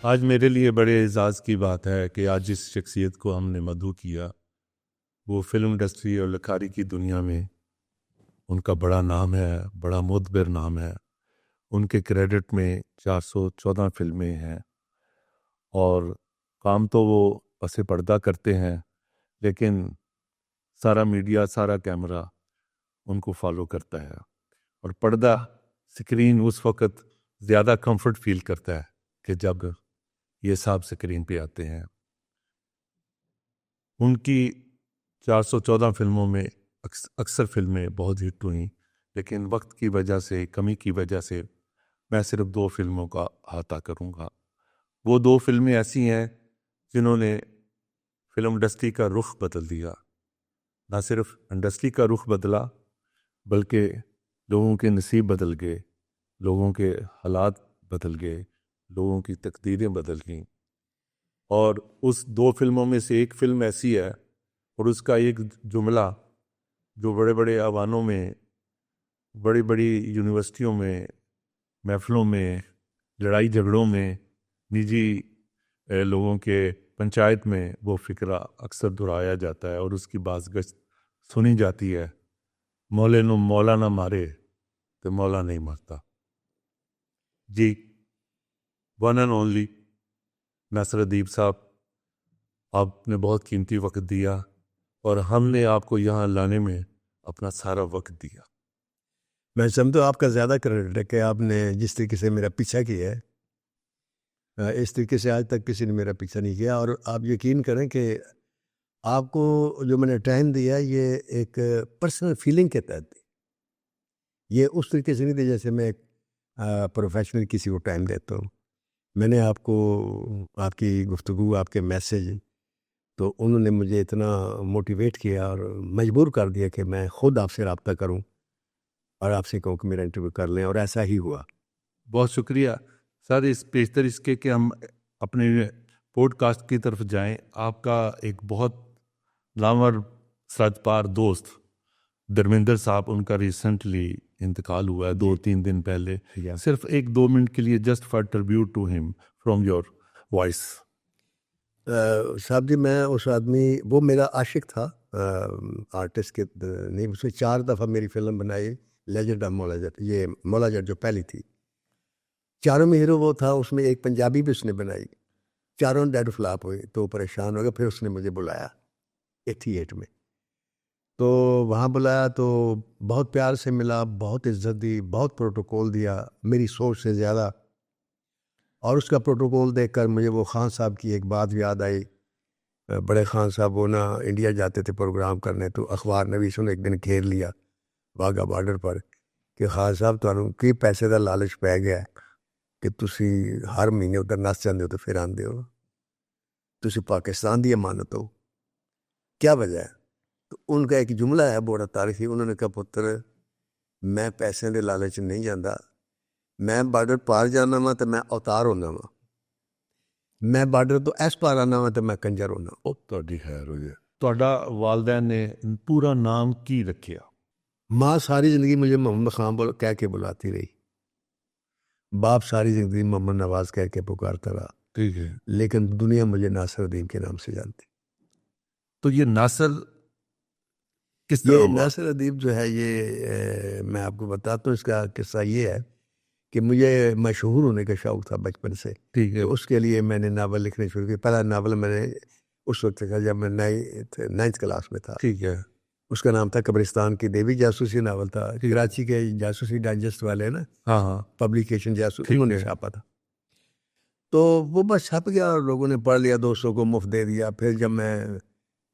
آج میرے لیے بڑے اعزاز کی بات ہے کہ آج جس شخصیت کو ہم نے مدعو کیا وہ فلم انڈسٹری اور لکھاری کی دنیا میں ان کا بڑا نام ہے، بڑا معتبر نام ہے۔ ان کے کریڈٹ میں 414 فلمیں ہیں اور کام تو وہ پس پردہ کرتے ہیں، لیکن سارا میڈیا، سارا کیمرہ ان کو فالو کرتا ہے، اور پردہ سکرین اس وقت زیادہ کمفرٹ فیل کرتا ہے کہ جب یہ صاحب سکرین پہ آتے ہیں۔ ان کی 414 فلموں میں اکثر فلمیں بہت ہٹ ہوئیں، لیکن وقت کی وجہ سے، کمی کی وجہ سے میں صرف 2 فلموں کا احاطہ کروں گا۔ وہ 2 فلمیں ایسی ہیں جنہوں نے فلم انڈسٹری کا رخ بدل دیا۔ نہ صرف انڈسٹری کا رخ بدلا، بلکہ لوگوں کے نصیب بدل گئے، لوگوں کے حالات بدل گئے، لوگوں کی تقدیریں بدل گئیں۔ اور اس 2 فلموں میں سے ایک فلم ایسی ہے، اور اس کا ایک جملہ جو بڑے بڑے ایوانوں میں، بڑی بڑی یونیورسٹیوں میں، محفلوں میں، لڑائی جھگڑوں میں، نجی لوگوں کے پنچایت میں وہ فقرہ اکثر دہرایا جاتا ہے اور اس کی بازگشت سنی جاتی ہے: مولے نو مولا نہ مارے تو مولا نہیں مارتا۔ جی، ون اینڈ اونلی ناصر ادیب صاحب، آپ نے بہت قیمتی وقت دیا اور ہم نے آپ کو یہاں لانے میں اپنا سارا وقت دیا۔ میں سمجھتا ہوں آپ کا زیادہ کریڈٹ ہے کہ آپ نے جس طریقے سے میرا پیچھا کیا ہے، اس طریقے سے آج تک کسی نے میرا پیچھا نہیں کیا۔ اور آپ یقین کریں کہ آپ کو جو میں نے ٹائم دیا یہ ایک پرسنل فیلنگ کے تحت دی، یہ اس طریقے سے نہیں تھے جیسے میں ایک پروفیشنل کسی کو ٹائم دیتا ہوں۔ میں نے آپ کو، آپ کی گفتگو، آپ کے میسیج، تو انہوں نے مجھے اتنا موٹیویٹ کیا اور مجبور کر دیا کہ میں خود آپ سے رابطہ کروں اور آپ سے کہوں کہ میرا انٹرویو کر لیں، اور ایسا ہی ہوا۔ بہت شکریہ سر۔ اس پیشتر اس کے کہ ہم اپنے پوڈ کاسٹ کی طرف جائیں، آپ کا ایک بہت نامور سرد دوست دھرمیندر صاحب، ان کا ریسنٹلی انتقال ہوا ہے 2-3 دن پہلے۔ صرف 1-2 منٹ کے لیے جسٹ فار ٹربیوٹ ٹو ہم فرام یور وائس۔ صاحب جی، میں اس آدمی، وہ میرا عاشق تھا، آرٹسٹ کے نہیں، اس نے 4 دفعہ میری فلم بنائی، لیجنڈ آف مولا جٹ، یہ مولا جٹ جو پہلی تھی، چاروں میں ہیرو وہ تھا۔ اس میں ایک پنجابی بھی اس نے بنائی، چاروں ڈیڈ فلاپ ہوئی، تو پریشان ہو گیا۔ پھر اس نے مجھے بلایا 88 میں، تو وہاں بلایا تو بہت پیار سے ملا، بہت عزت دی، بہت پروٹوکول دیا، میری سوچ سے زیادہ۔ اور اس کا پروٹوکول دیکھ کر مجھے وہ خان صاحب کی ایک بات یاد آئی۔ بڑے خان صاحب وہ نا انڈیا جاتے تھے پروگرام کرنے، تو اخبار نویسوں نے ایک دن گھیر لیا واگا بارڈر پر کہ خان صاحب تمہیں کی پیسے کا لالچ پی گیا ہے کہ تسی ہر مہینے ادھر نس جاندے ہو تو پھر آندے ہو، تسی پاکستان دی امانت ہو، کیا وجہ ہے؟ تو ان کا ایک جملہ ہے بڑا تاریخی، انہوں نے کہا پتر میں پیسے دے لالچ نہیں جانا، میں بارڈر پار جانا وا تو میں اوتار ہونا وا، میں بارڈر تو اس پار آنا وا تو میں کنجر ہونا۔ تہاڈی خیر ہو جائے۔ تہاڈا والدین نے پورا نام کی رکھیا؟ ماں ساری زندگی مجھے محمد خان کہہ کے بلاتی رہی، باپ ساری زندگی محمد نواز کہہ کے پکارتا رہا، ٹھیک ہے، لیکن دنیا مجھے ناصر الدین کے نام سے جانتی۔ تو یہ ناصر کس طرح یہ ہوا؟ ناصر ادیب جو ہے، یہ میں آپ کو بتاتا ہوں، اس کا قصہ یہ ہے کہ مجھے مشہور ہونے کا شوق تھا بچپن سے۔ ٹھیک ہے، تو اس کے لیے میں نے ناول لکھنے شروع کیا۔ پہلا ناول میں نے اس وقت لکھا جب میں 9th کلاس میں تھا، ٹھیک ہے، اس کا نام تھا قبرستان کی دیوی، جاسوسی ناول تھا، کراچی کے جاسوسی ڈائجسٹ والے نا، ہاں ہاں، پبلیکیشن جاسوس، ٹھیک انہوں نے ہے۔ چھاپا تھا۔ تو وہ بس چھپ گیا اور لوگوں نے پڑھ لیا، دوستوں کو مفت دے دیا۔ پھر جب میں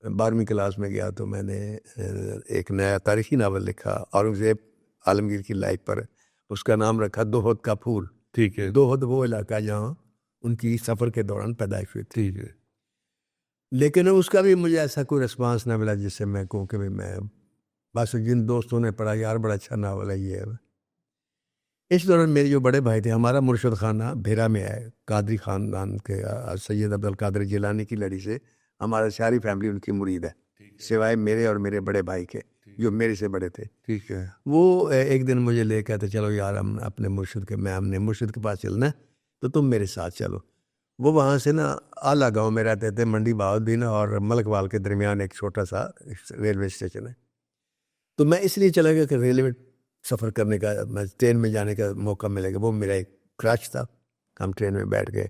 12ویں کلاس میں گیا تو میں نے ایک نیا تاریخی ناول لکھا اورنگزیب عالمگیر کی لائف پر، اس کا نام رکھا دوحد کا پھول۔ ٹھیک ہے، دوحد وہ علاقہ جہاں ان کی سفر کے دوران پیدائش ہوئی تھی۔ ٹھیک ہے، لیکن اس کا بھی مجھے ایسا کوئی رسپانس نہ ملا جس سے میں کہوں کہ میں بس جن دوستوں نے پڑھا یار بڑا اچھا ناول ہے یہ ہے۔ اس دوران میرے جو بڑے بھائی تھے، ہمارا مرشد خانہ بھیرا میں ہے، قادری خاندان کے سید عبدالقادر جیلانی کی لڑی سے ہمارا ساری فیملی ان کی مرید ہے، سوائے میرے اور میرے بڑے بھائی کے جو میرے سے بڑے تھے۔ ٹھیک ہے، وہ ایک دن مجھے لے کہتے چلو یار ہم اپنے مرشد کے، میں ہم نے مرشد کے پاس چلنا ہے تو تم میرے ساتھ چلو۔ وہ وہاں سے نا اعلیٰ گاؤں میں رہتے تھے، منڈی بہاؤالدین اور ملک وال کے درمیان ایک چھوٹا سا ریلوے اسٹیشن ہے. تو میں اس لیے چلا گیا کہ ریلوے سفر کرنے کا، میں ٹرین میں جانے کا موقع ملے گا. وہ میرا ایک کرچ تھا. ہم ٹرین میں بیٹھ گئے،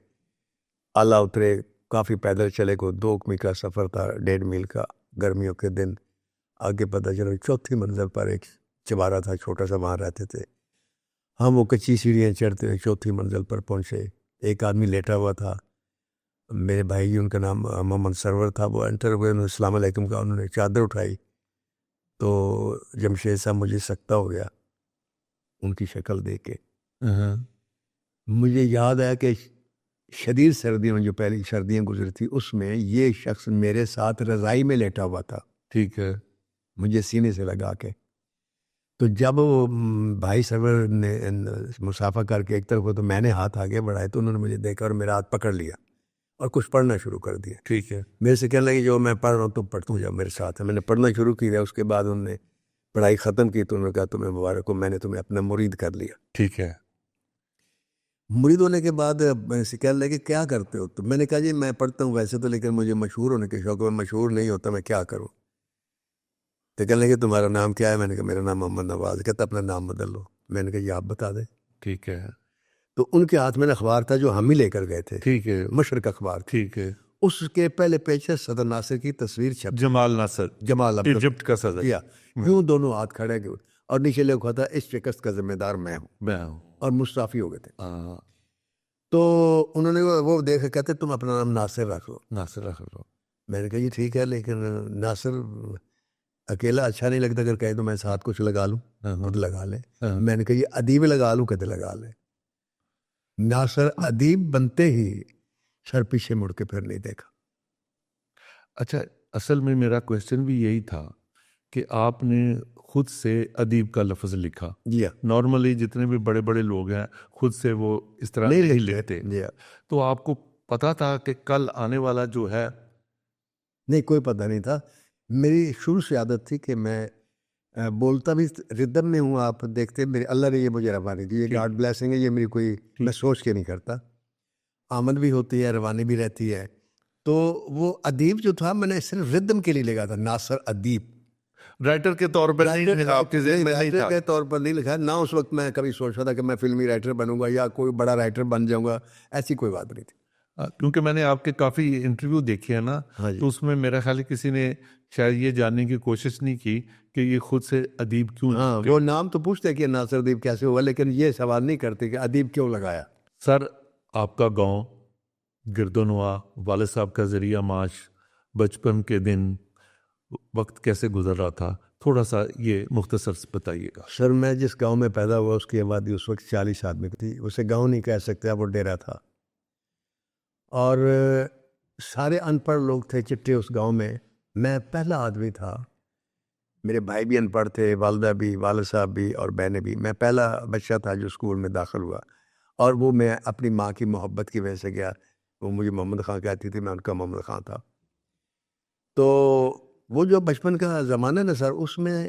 اعلیٰ اترے، کافی پیدل چلے، کو 2 میل کا سفر تھا، 1.5 میل کا. گرمیوں کے دن آگے پتہ چلا 4تھی منزل پر ایک چبارہ تھا چھوٹا سا، وہاں رہتے تھے ہم. وہ کچی سیڑھیاں چڑھتے ہوئے 4تھی منزل پر پہنچے. ایک آدمی لیٹا ہوا تھا، میرے بھائی جی، ان کا نام محمد سرور تھا. وہ انٹر ہوئے، انہوں نے السلام علیکم کہا، انہوں نے چادر اٹھائی تو جمشید صاحب مجھے سکتہ ہو گیا ان کی شکل دیکھ کے. مجھے یاد آیا کہ شدید سردیوں میں جو پہلی سردیاں گزری تھی اس میں یہ شخص میرے ساتھ رضائی میں لیٹا ہوا تھا. ٹھیک ہے. مجھے سینے سے لگا کے. تو جب وہ بھائی سرور نے مسافہ کر کے ایک طرف ہو تو میں نے ہاتھ آگے بڑھائے تو انہوں نے مجھے دیکھا اور میرا ہاتھ پکڑ لیا اور کچھ پڑھنا شروع کر دیا. ٹھیک ہے. میرے سے کہنے لگے جو میں پڑھ رہا ہوں تم پڑھتا ہوں جب میرے ساتھ ہے. میں نے پڑھنا شروع کیا. اس کے بعد انہوں نے پڑھائی ختم کی تو انہوں نے کہا تمہیں مبارک ہو، میں نے تمہیں اپنا مرید کر لیا. ٹھیک ہے. مرید ہونے کے بعد میں سے کہنے لگے کیا کرتے ہو؟ تو میں نے کہا جی میں پڑھتا ہوں ویسے تو، لیکن مجھے مشہور ہونے کے شوق ہے، میں مشہور نہیں ہوتا، میں کیا کروں؟ تو کہنے لگے تمہارا نام کیا ہے؟ میں نے کہا میرا نام محمد نواز. کہتا اپنا نام بدل لو. میں نے کہا یہ آپ بتا دیں. ٹھیک ہے. تو ان کے ہاتھ میں اخبار تھا جو ہم ہی لے کر گئے تھے. ٹھیک ہے. مشرق اخبار. ٹھیک ہے. اس کے پہلے پیج سے صدر ناصر کی تصویر چھپ، جمال ناصر، جمال ایجپٹ کا صدر. یوں دونوں ہاتھ کھڑے گئے اور نیچے لکھا تھا اس شکست کا ذمہ دار میں ہوں. میں ہوں. اور مستعفی ہو گئے تھے. تو انہوں نے وہ دیکھ کہتے تم اپنا نام ناصر رکھ لو. ناصر رکھ لو. میں نے کہا یہ ٹھیک ہے، لیکن ناصر اکیلا اچھا نہیں لگتا، اگر کہیں تو میں ساتھ کچھ لگا لوں. خود لگا لیں. میں نے کہا یہ ادیب لگا لوں. کہتے لگا لیں. ناصر ادیب بنتے ہی سر پیچھے مڑ کے پھر نہیں دیکھا. اچھا، اصل میں میرا کویسچن بھی یہی تھا کہ آپ نے خود سے ادیب کا لفظ لکھا. جی ہاں. نارملی جتنے بھی بڑے بڑے لوگ ہیں خود سے وہ اس طرح نہیں لکھتے. جی ہاں. تو آپ کو پتا تھا کہ کل آنے والا جو ہے؟ نہیں، کوئی پتہ نہیں تھا. میری شروع سے عادت تھی کہ میں بولتا بھی ردم میں ہوں. آپ دیکھتے میرے اللہ نے یہ مجھے روانی دی، یہ گاڈ بلیسنگ ہے. یہ میری کوئی میں سوچ کے نہیں کرتا. آمد بھی ہوتی ہے، روانی بھی رہتی ہے. تو وہ ادیب جو تھا میں نے صرف ردم کے لیے لکھا تھا، ناصر ادیب. رائٹر کے طور پر آپ کے ذہن میں نہیں تھا؟ رائٹر کے طور پر نہیں لکھا. نہ اس وقت میں کبھی سوچا تھا کہ میں فلمی رائٹر بنوں گا یا کوئی بڑا رائٹر بن جاؤں گا. ایسی کوئی بات نہیں تھی. کیونکہ میں نے آپ کے کافی انٹرویو دیکھے ہیں نا، تو اس میں میرا خیال ہے کسی نے شاید یہ جاننے کی کوشش نہیں کی کہ یہ خود سے ادیب کیوں. ہاں، وہ نام تو پوچھتے کہ ناصر ادیب کیسے ہوا، لیکن یہ سوال نہیں کرتے کہ ادیب کیوں لگایا. سر، آپ کا گاؤں گردنوا، والد صاحب کا ذریعہ معاش، بچپن کے دن، وقت کیسے گزر رہا تھا، تھوڑا سا یہ مختصر سے بتائیے گا. سر میں جس گاؤں میں پیدا ہوا اس کی آبادی اس وقت 40 آدمی کی تھی. اسے گاؤں نہیں کہہ سکتے، اب وہ ڈیرا تھا. اور سارے ان پڑھ لوگ تھے چٹے اس گاؤں میں. میں پہلا آدمی تھا. میرے بھائی بھی ان پڑھ تھے، والدہ بھی، والد صاحب بھی اور بہنیں بھی. میں پہلا بچہ تھا جو اسکول میں داخل ہوا، اور وہ میں اپنی ماں کی محبت کی وجہ سے گیا. وہ مجھے محمد خان کہتی تھی، میں ان کا محمد خان تھا. تو وہ جو بچپن کا زمانہ نا سر، اس میں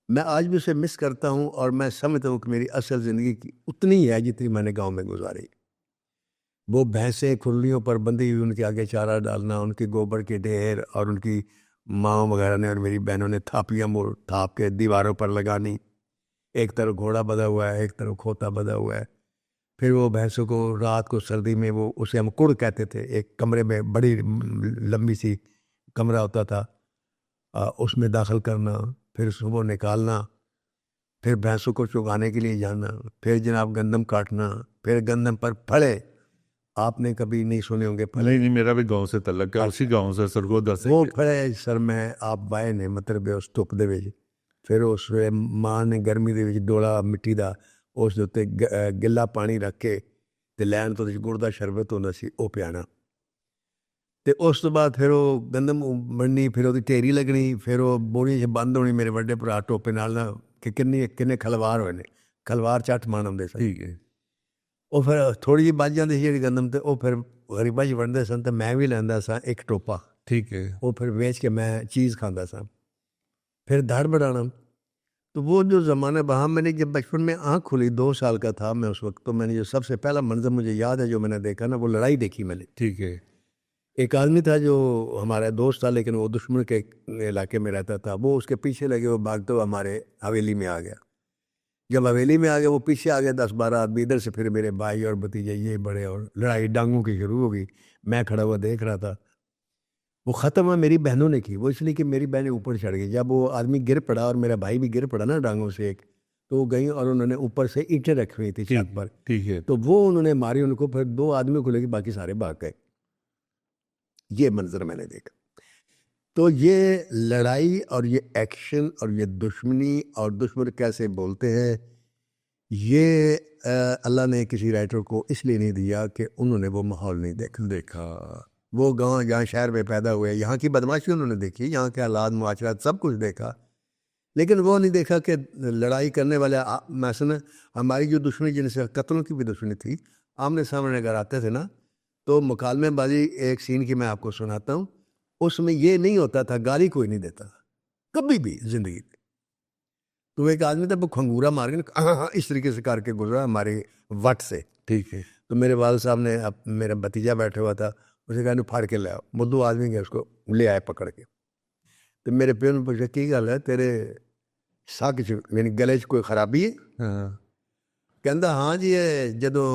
آج بھی اسے مس کرتا ہوں. اور میں سمجھتا ہوں کہ میری اصل زندگی کی اتنی ہی ہے جتنی میں نے گاؤں میں گزاری. وہ بھینسیں کھلیوں پر بندھی ہوئی، ان کے آگے چارہ ڈالنا، ان کے گوبر کے ڈھیر، اور ان کی ماں وغیرہ نے اور میری بہنوں نے تھاپیاں تھاپ کے دیواروں پر لگانی. ایک طرف گھوڑا بندھا ہوا ہے، ایک طرف کھوتا بندھا ہوا ہے. پھر وہ بھینسوں کو رات کو سردی میں، وہ اسے ہم کڑ کہتے تھے، ایک کمرے میں بڑی لمبی سی کمرہ ہوتا تھا، اس میں داخل کرنا، پھر صبح نکالنا، پھر بھینسوں کو چگانے کے لیے جانا، پھر جناب گندم کاٹنا، پھر گندم پر پھڑے. آپ نے کبھی نہیں سنے ہوں گے پھڑے. نہیں، میرا بھی گاؤں سے تعلق ہے، اسی گاؤں سے، سرگودا سے. وہ پھڑے سر میں آپ بائے نے مطلب اس دھپ دے وچ، پھر اس ماں نے گرمی دے وچ ڈولا مٹی دا، اس دے اتنے گلا پانی رکھ کے تے لین تو گڑ دا شربت ہوندا سی، او پیانا. تے اس تو بعد پھر وہ گندم بننی، پھر وہ ٹھیری لگنی، پھر وہ بوری سے بند ہونی. میرے بڑے بھرا ٹوپے نال نہ کہ کنے کھلوار ہوئے نے، کھلوار چٹ مان آتے سن. ٹھیک ہے. وہ پھر تھوڑی جی بچ جاتی سی گندم، تے وہ پھر غریباں جی ونڈتے سن تے میں بھی لینا سا ایک ٹوپا. ٹھیک ہے. وہ پھر ویچ کے میں چیز کھانا سا. پھر دھڑ بڑھانا. تو وہ جو زمانہ وہاں میں نے جب بچپن میں آنکھ کھلی 2 سال کا تھا میں اس وقت، تو میں نے جو سب سے پہلا منظر مجھے یاد ہے جو میں نے دیکھا نا، وہ لڑائی دیکھی میں نے. ٹھیک ہے. ایک آدمی تھا جو ہمارا دوست تھا لیکن وہ دشمن کے علاقے میں رہتا تھا، وہ اس کے پیچھے لگے، وہ بھاگتے ہوئے ہمارے حویلی میں آ گیا. جب حویلی میں آ گیا وہ پیچھے آ گیا 10-12 آدمی، ادھر سے پھر میرے بھائی اور بھتیجے یہ بڑے، اور لڑائی ڈانگوں کی شروع ہو گئی. میں کھڑا ہوا دیکھ رہا تھا. وہ ختم ہے میری بہنوں نے کی، وہ اس لیے کہ میری بہنیں اوپر چڑھ گئی. جب وہ آدمی گر پڑا اور میرا بھائی بھی گر پڑا نا ڈانگوں سے ایک، تو وہ گئیں اور انہوں نے اوپر سے اینٹیں رکھی ہوئی تھی چھت پر، ٹھیک ہے. تو وہ انہوں نے ماری ان کو، پھر 2 آدمیوں کو لے کے باقی سارے بھاگ گئے. یہ منظر میں نے دیکھا. تو یہ لڑائی اور یہ ایکشن اور یہ دشمنی اور دشمن کیسے بولتے ہیں، یہ اللہ نے کسی رائٹر کو اس لیے نہیں دیا کہ انہوں نے وہ ماحول نہیں دیکھا. وہ گاؤں جہاں شہر میں پیدا ہوئے، یہاں کی بدماشی انہوں نے دیکھی، یہاں کے حالات معاشرات سب کچھ دیکھا، لیکن وہ نہیں دیکھا کہ لڑائی کرنے والے مثلا ہماری جو دشمنی، جن سے قتلوں کی بھی دشمنی تھی، آمنے سامنے اگر آتے تھے نا تو مکالمے بازی. ایک سین کی میں آپ کو سناتا ہوں، اس میں یہ نہیں ہوتا تھا، گالی کوئی نہیں دیتا کبھی بھی زندگی میں. تو ایک آدمی تھا وہ کھنگورا مار کے ہاں اس طریقے سے کر کے گزرا ہمارے وٹ سے. ٹھیک ہے. تو میرے والد صاحب نے، اب میرا بھتیجا بیٹھا ہوا تھا، اسے کہا پھاڑ کے لے آؤ. وہ 2 آدمی گئے اس کو لے آئے پکڑ کے. تو میرے پیو نے پوچھا کی گل ہے تیرے ساگ چ یعنی گلے چ کوئی خرابی ہے؟ کہندا ہاں جی یہ جدوں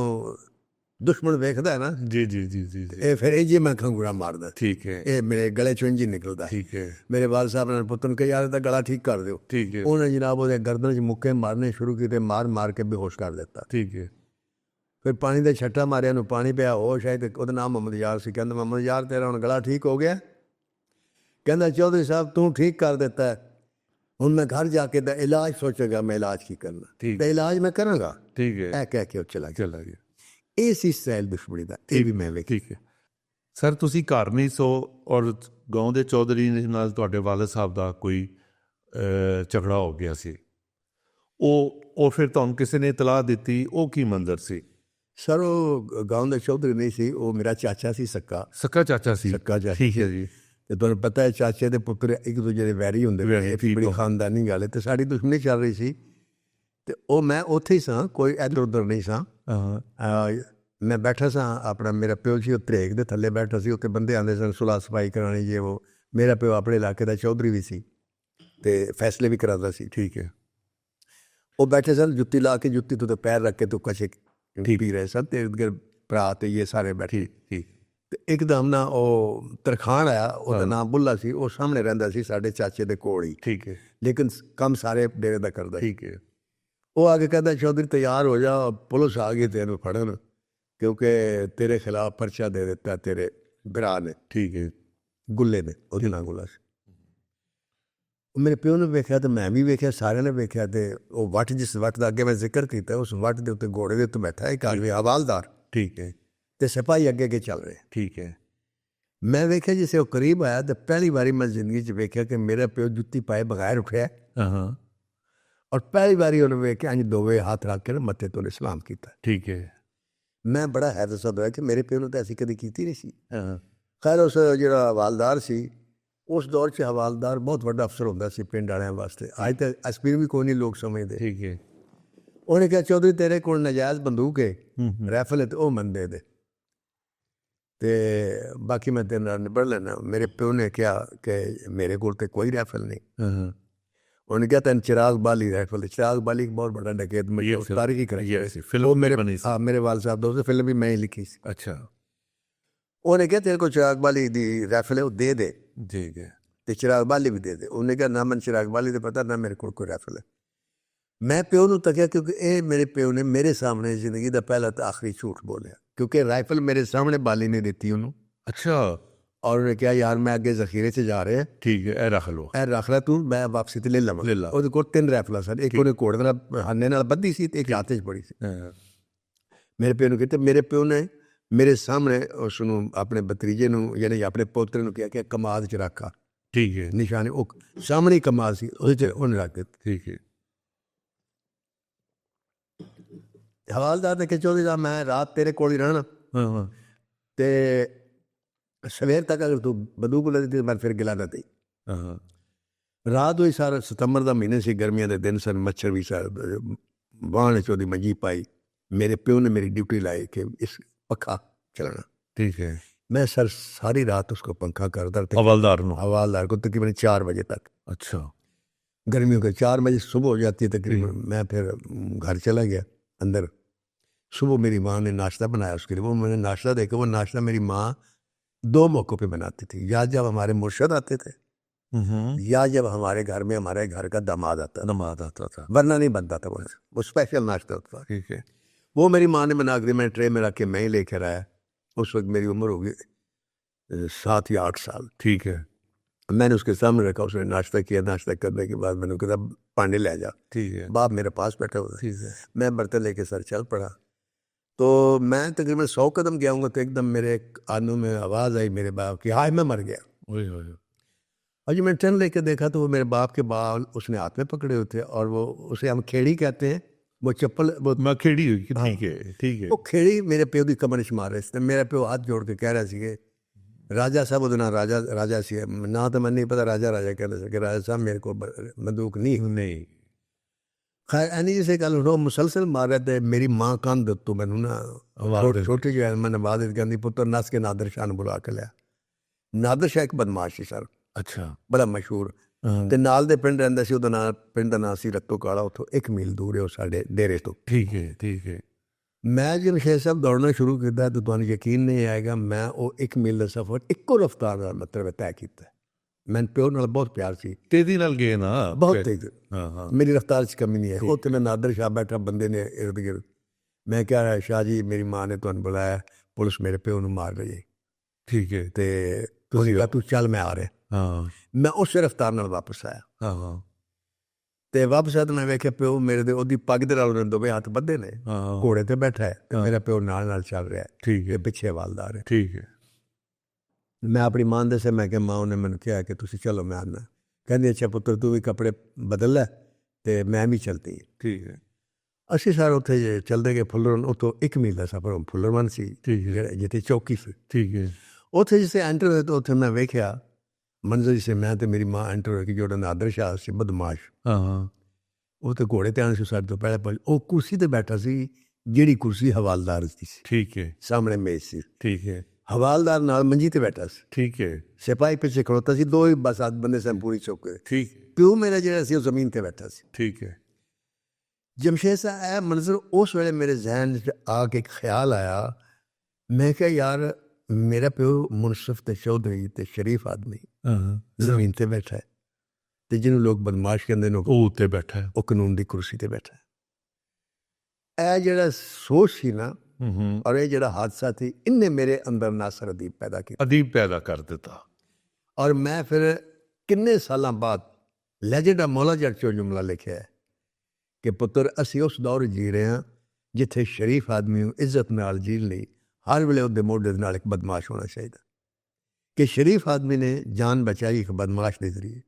دشمن ویکھدا ہے نا جی جی جی جی اے پھر اے جی میں کھنگورا ماردا. ٹھیک ہے. اے میرے گلے چوں انج نکلدا. ٹھیک ہے. میرے والد صاحب نے پتر کہ یار گلا ٹھیک کر دیو. ٹھیک ہے. انہوں نے جناب وہ گردن چ مکے مارنے شروع کیتے، مار مار کے بے ہوش کر دیتا. ٹھیک ہے. پھر پانی دا چھٹا ماریا نو پانی پیا، ہوش آئی. تے وہ نام محمد یار سی. کہندا محمد یار تیرا ہن گلا ٹھیک ہو گیا؟ کہندا چودھری صاحب تو ٹھیک کر دیتا ہے، ہن میں گھر جا کے دا علاج سوچے گا میں علاج کی کرنا. تے علاج میں کراں گا. ٹھیک ہے. اے کہہ کے وہ چلا گیا. چلا گیا. ਇਹ ਸੀ ਸਟਾਈਲ ਦੁਸ਼ਮਣੀ ਦਾ, ਇਹ ਵੀ ਮੈਂ ਵੇਖਿਆ. ਠੀਕ ਹੈ ਸਰ. ਤੁਸੀਂ ਘਰ ਨਹੀਂ ਸੋ ਔਰ ਗਾਉਂ ਦੇ ਚੌਧਰੀ ਨਾਲ ਤੁਹਾਡੇ ਵਾਲਦ ਸਾਹਿਬ ਦਾ ਕੋਈ ਝਗੜਾ ਹੋ ਗਿਆ ਸੀ, ਉਹ ਫਿਰ ਤੁਹਾਨੂੰ ਕਿਸੇ ਨੇ ਇਤਲਾਹ ਦਿੱਤੀ, ਉਹ ਕੀ ਮੰਜ਼ਰ ਸੀ? ਸਰ ਉਹ ਗਾਉਂ ਦਾ ਚੌਧਰੀ ਨਹੀਂ ਸੀ, ਉਹ ਮੇਰਾ ਚਾਚਾ ਸੀ, ਸੱਕਾ ਚਾਚਾ ਸੀ. ਸੱਕਾ ਚਾਚਾ. ਠੀਕ ਹੈ ਜੀ. ਤੇ ਤੁਹਾਨੂੰ ਪਤਾ ਹੈ ਚਾਚੇ ਦੇ ਪੁੱਤਰ ਇੱਕ ਦੂਜੇ ਦੇ ਵੈਰੀ ਹੁੰਦੇ ਨੇ, ਬੜੀ ਖਾਨਦਾਨੀ ਗੱਲ ਹੈ. ਤੇ ਸਾਡੀ ਦੁਸ਼ਮਣੀ ਚੱਲ ਰਹੀ ਸੀ, ਤੇ ਉਹ ਮੈਂ ਉੱਥੇ ਹੀ ਸਾਂ, ਕੋਈ ਇੱਧਰ ਉੱਧਰ ਨਹੀਂ ਸਾਂ. ਮੈਂ ਬੈਠਾ ਸਾਂ ਆਪਣਾ, ਮੇਰਾ ਪਿਓ ਸੀ ਉਹ ਧਰੇਕ ਦੇ ਥੱਲੇ ਬੈਠਾ ਸੀ, ਉੱਥੇ ਬੰਦੇ ਆਉਂਦੇ ਸਨ ਸੁਲਾਹ ਸਫਾਈ ਕਰਾਉਣੀ ਜੇ ਉਹ. ਮੇਰਾ ਪਿਓ ਆਪਣੇ ਇਲਾਕੇ ਦਾ ਚੌਧਰੀ ਵੀ ਸੀ ਤੇ ਫੈਸਲੇ ਵੀ ਕਰਾਉਂਦਾ ਸੀ. ਠੀਕ ਹੈ. ਉਹ ਬੈਠੇ ਸਨ ਜੁੱਤੀ ਲਾ ਕੇ, ਜੁੱਤੀ ਤੋਂ ਪੈਰ ਰੱਖ ਕੇ ਤੋਂ ਕਛੇ ਪੀ ਰਹੇ ਸਨ, ਤੇ ਇਧਰ ਭਰਾ ਤੇ ਇਹ ਸਾਰੇ ਬੈਠੇ. ਠੀਕ. ਤੇ ਇੱਕਦਮ ਨਾ ਉਹ ਤਰਖਾਨ ਆਇਆ, ਉਹਦਾ ਨਾਮ ਬੁੱਲਾ ਸੀ, ਉਹ ਸਾਹਮਣੇ ਰਹਿੰਦਾ ਸੀ ਸਾਡੇ ਚਾਚੇ ਦੇ ਕੋਲ ਹੀ. ਠੀਕ ਹੈ. ਲੇਕਿਨ ਕੰਮ ਸਾਰੇ ਡੇਰੇ ਦਾ ਕਰਦਾ. ਠੀਕ ਹੈ. ਉਹ ਆ ਕੇ ਕਹਿੰਦਾ ਚੌਧਰੀ ਤਿਆਰ ਹੋ ਜਾ, ਪੁਲਿਸ ਆ ਗਈ ਤੈਨੂੰ ਫੜਨ, ਕਿਉਂਕਿ ਤੇਰੇ ਖਿਲਾਫ ਪਰਚਾ ਦੇ ਦਿੱਤਾ ਤੇਰੇ ਭਰਾ ਨੇ. ਠੀਕ ਹੈ. ਗੁੱਲੇ ਨੇ, ਉਹਦੀ ਨਾਂ ਗੁੱਲਾ ਸੀ. ਮੇਰੇ ਪਿਓ ਨੇ ਵੇਖਿਆ ਤੇ ਮੈਂ ਵੀ ਵੇਖਿਆ, ਸਾਰਿਆਂ ਨੇ ਵੇਖਿਆ. ਤੇ ਉਹ ਵੱਟ, ਜਿਸ ਵੱਟ ਦਾ ਅੱਗੇ ਮੈਂ ਜ਼ਿਕਰ ਕੀਤਾ, ਉਸ ਵੱਟ ਦੇ ਉੱਤੇ ਘੋੜੇ ਦੇ ਉੱਤੇ ਬੈਠਾ ਇੱਕ ਆਦਮੀ ਹਵਾਲਦਾਰ. ਠੀਕ ਹੈ. ਤੇ ਸਿਪਾਹੀ ਅੱਗੇ ਅੱਗੇ ਚੱਲ ਰਹੇ. ਠੀਕ ਹੈ. ਮੈਂ ਵੇਖਿਆ ਜਿਸੇ ਉਹ ਕਰੀਬ ਆਇਆ ਤੇ ਪਹਿਲੀ ਵਾਰੀ ਮੈਂ ਜ਼ਿੰਦਗੀ 'ਚ ਵੇਖਿਆ ਕਿ ਮੇਰਾ ਪਿਓ ਜੁੱਤੀ ਪਾਏ ਬਗੈਰ ਉੱਠਿਆ. ਹਾਂ. ਔਰ ਪਹਿਲੀ ਵਾਰੀ ਉਹਨੇ ਵੇਖ ਕੇ ਇੰਜ ਦੋਵੇਂ ਹੱਥ ਰੱਖ ਕੇ ਮੱਥੇ ਤੋਂ ਸਲਾਮ ਕੀਤਾ. ਠੀਕ ਹੈ. ਮੈਂ ਬੜਾ ਹੈਰਾਨ ਹੋਇਆ ਕਿ ਮੇਰੇ ਪਿਓ ਨੂੰ ਤਾਂ ਅਸੀਂ ਕਦੀ ਕੀਤੀ ਨਹੀਂ ਸੀ. ਹਾਂ. ਖੈਰ ਉਸ ਜਿਹੜਾ ਹਵਾਲਦਾਰ ਸੀ, ਉਸ ਦੌਰ 'ਚ ਹਵਾਲਦਾਰ ਬਹੁਤ ਵੱਡਾ ਅਫਸਰ ਹੁੰਦਾ ਸੀ ਪਿੰਡ ਵਾਲਿਆਂ ਵਾਸਤੇ. ਅੱਜ ਤਾਂ ਅਸਪੀਰ ਵੀ ਕੋਈ ਨਹੀਂ ਲੋਕ ਸਮਝਦੇ. ਠੀਕ ਹੈ. ਉਹਨੇ ਕਿਹਾ ਚੌਧਰੀ ਤੇਰੇ ਕੋਲ ਨਜਾਇਜ਼ ਬੰਦੂਕ ਹੈ, ਰਾਈਫਲ ਹੈ, ਤੇ ਉਹ ਮੈਨੂੰ ਦੇ ਦੇ, ਤੇ ਬਾਕੀ ਮੈਂ ਤੇਰੇ ਨਾਲ ਨਿਬੜ ਲੈਣਾ. ਮੇਰੇ ਪਿਓ ਨੇ ਕਿਹਾ ਕਿ ਮੇਰੇ ਕੋਲ ਤਾਂ ਕੋਈ ਰਾਈਫਲ ਨਹੀਂ. ਉਹਨੇ ਕਿਹਾ ਤੈਨੂੰ ਚਿਰਾਗ ਬਾਲੀ ਰਾਈਫਲ. ਚਿਰਾਗ ਬਾਲੀ ਇੱਕ ਬਹੁਤ ਵੱਡਾ ਡਕੈਤ ਤਾਰੀਖੀ ਕਰਾਈ ਸੀ ਫਿਲਮ. ਮੇਰੇ ਵਾਲਦ ਸਾਹਿਬ ਦੋਸਤ ਫਿਲਮ ਵੀ ਮੈਂ ਹੀ ਲਿਖੀ ਸੀ. ਅੱਛਾ. ਉਹਨੇ ਕਿਹਾ ਤੇਰੇ ਕੋਲ ਚਿਰਾਗ ਬਾਲੀ ਦੀ ਰਾਈਫਲ ਹੈ, ਉਹ ਦੇ ਦੇ. ਠੀਕ ਹੈ. ਤੇ ਚਿਰਾਗ ਬਾਲੀ ਵੀ ਦੇ ਦੇ. ਉਹਨੇ ਕਿਹਾ ਨਾ ਮੈਨੂੰ ਚਿਰਾਗ ਬਾਲੀ ਦਾ ਪਤਾ, ਨਾ ਮੇਰੇ ਕੋਲ ਕੋਈ ਰਾਈਫਲ ਹੈ. ਮੈਂ ਪਿਓ ਨੂੰ ਤੱਕਿਆ ਕਿਉਂਕਿ ਇਹ ਮੇਰੇ ਪਿਓ ਨੇ ਮੇਰੇ ਸਾਹਮਣੇ ਜ਼ਿੰਦਗੀ ਦਾ ਪਹਿਲਾ ਤੇ ਆਖਰੀ ਝੂਠ ਬੋਲਿਆ, ਕਿਉਂਕਿ ਰਾਈਫਲ ਮੇਰੇ ਸਾਹਮਣੇ ਬਾਲੀ ਨੇ ਦਿੱਤੀ ਉਹਨੂੰ. ਅੱਛਾ. ਔਰ ਉਹਨੇ ਕਿਹਾ ਯਾਰ ਮੈਂ ਅੱਗੇ ਜ਼ਖੀਰੇ 'ਚ ਜਾ ਰਿਹਾ. ਠੀਕ ਹੈ, ਇਹ ਰੱਖ ਲਓ, ਇਹ ਰੱਖ ਲੈ ਤੂੰ, ਮੈਂ ਵਾਪਸੀ ਤੇ ਲੈ ਲਵਾਂ. ਉਹਦੇ ਕੋਲ 3 ਰਾਈਫਲਾਂ ਸਨ, ਇੱਕ ਉਹਨੇ ਘੋੜੇ ਨਾਲ ਹਾਨੇ ਨਾਲ ਬੱਧੀ ਸੀ ਤੇ ਇੱਕ ਹੱਥ 'ਚ ਫੜੀ ਸੀ. ਮੇਰੇ ਪਿਓ ਨੂੰ ਕਿਹਾ, ਮੇਰੇ ਪਿਓ ਨੇ ਮੇਰੇ ਸਾਹਮਣੇ ਉਸ ਨੂੰ ਆਪਣੇ ਭਤੀਜੇ ਨੂੰ ਯਾਨੀ ਆਪਣੇ ਪੋਤਰੇ ਨੂੰ ਕਿਹਾ ਕਿ ਕਮਾਦ 'ਚ ਰੱਖਾ. ਠੀਕ ਹੈ. ਨਿਸ਼ਾਨੀ ਉਹ ਸਾਹਮਣੇ ਕਮਾਦ ਸੀ, ਉਹਦੇ 'ਚ ਉਹਨੇ ਰੱਖ ਦਿੱਤੀ. ਠੀਕ ਹੈ. ਹਵਾਲਦਾਰ ਨੇ ਕਿਹਾ ਚੌਧਰੀ ਸਾਹਿਬ ਮੈਂ ਰਾਤ ਤੇਰੇ ਕੋਲ ਹੀ ਰਹਿਣਾ. ਹਾਂ. ਤੇ ਸਵੇਰ ਤੱਕ ਅਗਰ ਤੂੰ ਬੰਦੂਕ ਲੈ ਦਿੱਤੀ ਮੈਂ ਫਿਰ ਗਿਲਾ ਨਾ ਦੇਈ. ਰਾਤ ਹੋਈ ਸਾਰਾ ਸਤੰਬਰ ਦਾ ਮਹੀਨੇ ਸੀ, ਗਰਮੀਆਂ ਦੇ ਦਿਨ ਸਨ, ਮੱਛਰ ਵੀ ਸਾਰ ਬਾਹਣ ਚ ਉਹਦੀ ਮੰਜੀ ਪਾਈ। ਮੇਰੇ ਪਿਓ ਨੇ ਮੇਰੀ ڈیوٹی لائی کہ اس پکھا چلنا. ٹھیک ہے. میں سر ساری رات اس کو پنکھا کرتا تھا حوالدار کو تقریباً 4 بجے تک. اچھا. گرمیوں کے 4 بجے صبح ہو جاتی ہے تقریباً. میں پھر گھر چلا گیا اندر. صبح میری ماں نے ناشتہ بنایا اس کے لیے. وہ میں نے ناشتہ دیکھا. وہ ناشتہ میری ماں 2 موقعوں پہ بناتی تھی، یا جب ہمارے مرشد آتے تھے یا جب ہمارے گھر میں ہمارے گھر کا داماد آتا تھا، ورنہ نہیں بنتا تھا. وہ اسپیشل ناشتہ ہوتا تھا. ٹھیک ہے. وہ میری ماں نے بنا کے میں ٹرے میں رکھ کے میں ہی لے کر آیا. اس وقت میری عمر ہوگی 7 یا 8 سال. ٹھیک ہے. میں نے اس کے سامنے رکھا. اس نے ناشتہ کیا. ناشتہ کرنے کے بعد میں نے کہا پانی لے جا. ٹھیک ہے. باپ میرے پاس بیٹھا ہوا. ٹھیک ہے. میں برتن لے کے سر چل پڑا. تو میں تقریباً 100 قدم گیا ہوں گا تو ایک دم میرے کانوں میں آواز آئی میرے باپ کی، ہائے میں مر گیا. اور جب میں ٹرن لے کے دیکھا تو وہ میرے باپ کے بال اس نے ہاتھ میں پکڑے ہوئے تھے، اور وہ اسے ہم کھیڑی کہتے ہیں. وہ چپل وہ کھیڑی ہوئی. ٹھیک ہے. ٹھیک ہے. وہ کھیڑی میرے پیو کی کمر چ مار رہے تھے. میرا پیو ہاتھ جوڑ کے کہہ رہا سی کہ راجا صاحب، وہ راجا سی نہ تو میں نہیں پتا راجا کہہ رہے کہ راجا صاحب میرے کو بندوق نہیں. خیر اینی جیسے گل وہ مسلسل مار رہے تھے. میری ماں کان دتو مینوں نا چھوٹی جو ہے میں نے بعد کہندی پتر نس کے نادر شاہ نوں بلا کے لیا. نادر شاہ ایک بدماش سی سر. اچھا. بڑا مشہور. تے نال دے پنڈ رہندا سی. ਉਹਦਾ ਨਾਂ ਪਿੰਡ ਦਾ ਨਾਂ ਸੀ ਰੱਤੋ ਕਾਲਾ. ਉੱਥੋਂ 1 ਮੀਲ ਦੂਰ ਹੈ ਉਹ ਸਾਡੇ ਡੇਰੇ ਤੋਂ. ٹھیک ہے. ٹھیک ہے. ਮੈਂ ਜਦ ਸ਼ੇਰ ਸਾਹਿਬ ਦੌੜਨਾ ਸ਼ੁਰੂ ਕੀਤਾ ਤਾਂ ਤੁਹਾਨੂੰ ਯਕੀਨ ਨਹੀਂ ਆਏਗਾ, ਮੈਂ ਉਹ 1 ਮੀਲ ਦਾ ਸਫ਼ਰ ਇੱਕੋ ਰਫ਼ਤਾਰ ਨਾਲ ਮਤਲਬ ਤੈਅ ਕੀਤਾ. ਮੈਨੂੰ ਪਿਓ ਨਾਲ ਬਹੁਤ ਪਿਆਰ ਸੀ. تیزی نال گئے نا. ਬਹੁਤ ਤੇਜ਼. ہاں. ਮੇਰੀ ਰਫ਼ਤਾਰ 'ਚ ਕਮੀ ਨਹੀਂ ਹੈ. ਉੱਥੇ ਮੈਂ ਨਾਦਰ ਸ਼ਾਹ ਬੈਠਾ, ਬੰਦੇ ਨੇ ਇਰਦ ਗਿਰਦ. ਮੈਂ ਕਿਹਾ ਸ਼ਾਹ ਜੀ ਮੇਰੀ ਮਾਂ ਨੇ ਤੁਹਾਨੂੰ ਬੁਲਾਇਆ, ਪੁਲਿਸ ਮੇਰੇ ਪਿਓ ਨੂੰ ਮਾਰ ਰਹੀ ਹੈ. ٹھیک ہے. ਤੇ ਤੁਸੀਂ ਕਿਹਾ ਤੂੰ ਚੱਲ ਮੈਂ ਆ ਰਿਹਾ. ہاں. ਮੈਂ ਉਸੇ ਰਫ਼ਤਾਰ ਨਾਲ ਵਾਪਸ ਆਇਆ. ہاں. ਤੇ ਵਾਪਸ ਆਇਆ ਤਾਂ ਮੈਂ ਵੇਖਿਆ ਪਿਓ ਮੇਰੇ ਦੇ ਉਹਦੀ ਪੱਗ ਦੇ ਨਾਲ ਉਹਨੇ ਦੋਵੇਂ ਹੱਥ ਬੱਧੇ ਨੇ. ہاں. ਘੋੜੇ ਤੇ ਬੈਠਾ ਹੈ ਤੇ ਮੇਰਾ ਪਿਓ ਨਾਲ ਚੱਲ ਰਿਹਾ ਹੈ ٹھیک ਤੇ ہے. ਪਿੱਛੇ ਹਵਾਲਦਾਰ ਹੈ. ٹھیک ہے. ਮੈਂ ਆਪਣੀ ਮਾਂ ਦੇ ਸੇ ਮੈਂ ਕਿਹਾ ਮਾਂ ਉਹਨੇ ਮੈਨੂੰ ਕਿਹਾ ਕਿ ਤੁਸੀਂ ਚਲੋ ਮੈਂ ਆਉਣਾ. ਕਹਿੰਦੀ ਅੱਛਾ ਪੁੱਤਰ ਤੂੰ ਵੀ ਕੱਪੜੇ ਬਦਲ ਲੈ ਤੇ ਮੈਂ ਵੀ ਚਲਦੀ. ٹھیک ہے. ਅਸੀਂ ਸਾਰੇ ਉੱਥੇ ਚਲਦੇ ਗਏ ਫੁੱਲਰਨ. ਉੱਥੋਂ 1 ਮੀਲ ਦਾ ਸਫ਼ਰ ਫੁੱਲਰਵਨ ਸੀ ٹھیک ہے. ਜਿੱਥੇ ਚੌਕੀ ਸੀ. ٹھیک ہے. ਉੱਥੇ ਜਿਸੇ ਐਂਟਰ ਹੋਏ ਤਾਂ ਉੱਥੇ ਮੈਂ ਵੇਖਿਆ منظر جسے میں تو میری ماں انٹر ہوئی کہ جو نادر شاہ سے بدماش. ہاں. وہ تو گھوڑے تے آنے سے سارے تو پہلے وہ کرسی تے بیٹھا سی جیڑی کرسی حوالدار دی سی. ٹھیک ہے. سامنے میز سی. ٹھیک ہے. حوالدار نال منجی تے بیٹھا سی. ٹھیک ہے. سپاہی پیچھے کھڑوتا سی. 2 ہی بس بندے سے پوری چوکے. ٹھیک. پیو میرا جڑا سی وہ زمین تے بیٹھا سی. ٹھیک ہے. جمشید صاحب اے منظر اس ویلے میرے ذہن آ کے ایک خیال آیا. میں کہ یار میرا پیو منصف تے چودھری تے شریف آدمی زمین تے بیٹھا ہے تے جنہوں لوگ بدماش کہندے نے وہ اتنے بیٹھا ہے. وہ قانون دی کرسی تے بیٹھا ہے. اے جڑا سوچ سی نا اور یہ جڑا حادثہ تھی ان نے میرے اندر ناصر ادیب پیدا کیا. ادیب پیدا کر دیتا. اور میں پھر کنے سالاں بعد لیجنڈ آف مولا جٹ چو جملہ لکھیا ہے کہ پتر اسی اس دور جی رہے ہیں جتھے شریف آدمی عزت نال جیل نہیں ہر ویلے وہ موڈے نال ایک بدماش ہونا چاہیے کہ شریف آدمی نے جان بچائی ایک بدماش کے ذریعے.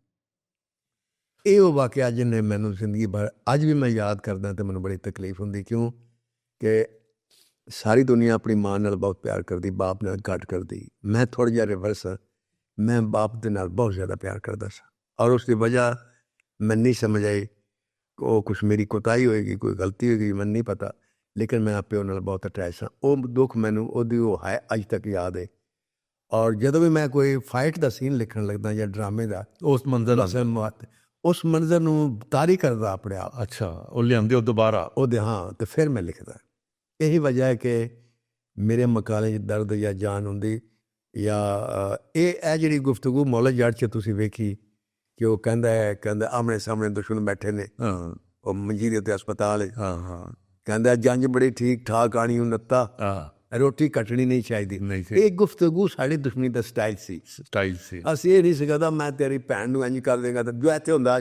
یہ وہ واقعہ جن نے مینوں زندگی بھر اج بھی میں یاد کردا تو مینوں بڑی تکلیف ہوندی. کیوں کہ ساری دنیا اپنی ماں نال بہت پیار کردی, باپ نال گھٹ کردی. میں تھوڑا جہا ریورس ہاں. میں باپ دے نال بہت زیادہ پیار کردا سا اور اس کی وجہ میں نہیں سمجھ آئی کہ وہ کچھ میری کوتاہی ہوئے گی, کوئی غلطی ہوئے گی, میں نہیں پتا. لیکن میں پیو نال بہت اٹیچ ہاں. وہ دکھ مینوں وہ ہے اج تک یاد ہے. اور جدوں بھی میں کوئی فائٹ دا سین لکھن لگدا یا ڈرامے دا اس منظر اس منظر نوں طاری کردا اپنے آپ. اچھا. وہ لیاندے دوبارہ وہ ہاں تو پھر میں لکھدا. یہی وجہ ہے کہ میرے مقالے درد یا جان ہوندی یا اے جڑی گفتگو مولا جٹ چ تسی ویکھی کہ وہ کہندا آمنے سامنے دشمن بیٹھے نے وہ منجی دے تے ہسپتال. ہاں ہاں. کہندا جنج بڑی ٹھیک ٹھاک آنی ہوں نتا روٹی کٹنی نہیں چاہیے. یہ گفتگو ساری دشمنی دا سٹائل سی. اسی یہ نہیں سکتا میں تیری بھن نوں انج کر دیں گا تو جو ایتھے ہوندا.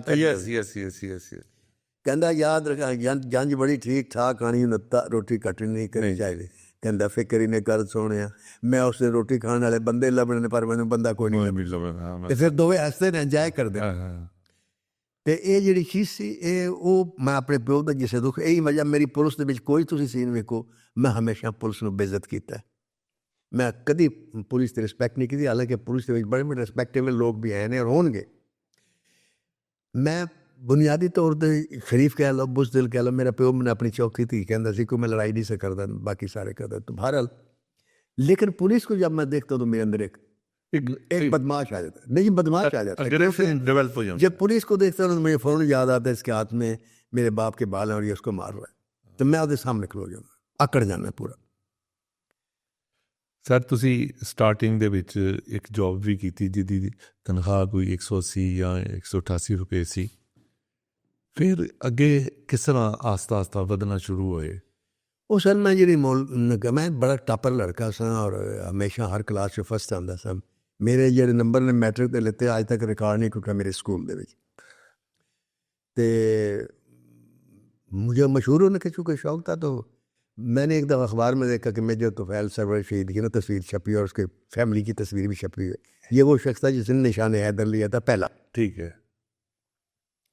کہندا یاد رکھا جنج بڑی ٹھیک ٹھاک آنی ہوں نتا روٹی کٹنی نہیں کرنی چاہیے. کہندا فکر ہی نے کر سونے میں اس نے روٹی کھان والے بندے لبنے نے پر مینوں بندہ کوئی نہیں لبنا. تے پھر دوویں ہستے نے انجوائے کردے. تے یہ جڑی چیز سی وہ میں اپنے پیو دا جسے دکھ یہی وجہ میری پولیس دے وچ کوئی تسی سین ویکھو میں ہمیشہ پولیس نوں بے عزت کیتا ہے. میں کدی پولیس تے رسپیکٹ نہیں کی. حالانکہ پولیس دے وچ بڑے بڑے رسپیکٹیبل لوگ بھی ہیں اور ہون گے. میں بنیادی طور تے شریف کہہ لو بزدل کہہ لو، میرا پیو میں نے اپنی چوکی تھی کہندا سی کوئی میں لڑائی نہیں سے کردا، باقی سارے کردا، تو بہرحال لیکن پولیس کو جب میں دیکھتا ہوں تو میرے اندر ایک بدماش آ جاتا ہے، نہیں بدماش آ جاتا ہے، ڈیولپ ہو جاؤں جب پولیس کو دیکھتا ہوں تو مجھے فوراً یاد آتا ہے اس کے ہاتھ میں میرے باپ کے بال ہیں اور یہ اس کو مار رہا ہے، تو میں اس سامنے کھلو جاؤں، اکڑ جانا پورا۔ ਸਰ ਤੁਸੀਂ ਸਟਾਰਟਿੰਗ ਦੇ ਵਿੱਚ ਇੱਕ ਜੌਬ ਵੀ ਕੀਤੀ ਜਿਹਦੀ ਤਨਖਾਹ ਕੋਈ 180 ਜਾਂ 188 ਰੁਪਏ ਸੀ, ਫਿਰ ਅੱਗੇ ਕਿਸ ਤਰ੍ਹਾਂ ਆਸਤਾ ਆਸਤਾ ਵਧਣਾ ਸ਼ੁਰੂ ਹੋਏ? وہ سر میں جی میں بڑا ٹاپر لڑکا سا اور ہمیشہ ہر کلاس چ فسٹ آتا سا، میرے جڑے نمبر نے میٹرک تے لیتے اج تک ریکارڈ نہیں ٹوٹا میرے سکول دے وچ، تے مجھے مشہور ہونے کے چونکہ شوق تھا، تو میں نے ایک دفعہ اخبار میں دیکھا کہ میجر طفیل سرور شہید کی نا تصویر چھپی اور اس کے فیملی کی تصویر بھی چھپی ہوئی، یہ وہ شخص تھا جس نے نشان حیدر لیا تھا پہلا، ٹھیک ہے،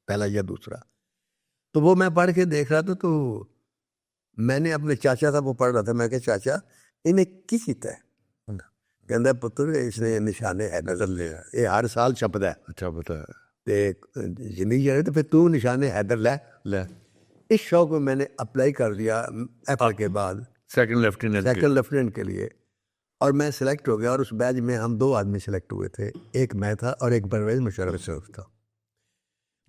پہلا یا دوسرا۔ تو وہ میں پڑھ کے دیکھ رہا تھا، تو میں نے اپنے چاچا تھا وہ پڑھ رہا تھا، میں کہ چاچا انہیں کی کیتا ہے؟ کہندا پتر اس نے نشان حیدر لیا، یہ ہر سال چھپدا ہے، اچھا پتا ہے، تے زندگی جائے تو پھر تو نشان حیدر لے۔ اس شوق میں نے اپلائی کر دیا ایفر کے بعد سیکنڈ لیفٹیننٹ کے لیے، اور میں سلیکٹ ہو گیا، اور اس بیچ میں ہم 2 آدمی سلیکٹ ہوئے تھے، ایک میں تھا اور ایک پرویز مشرف تھا۔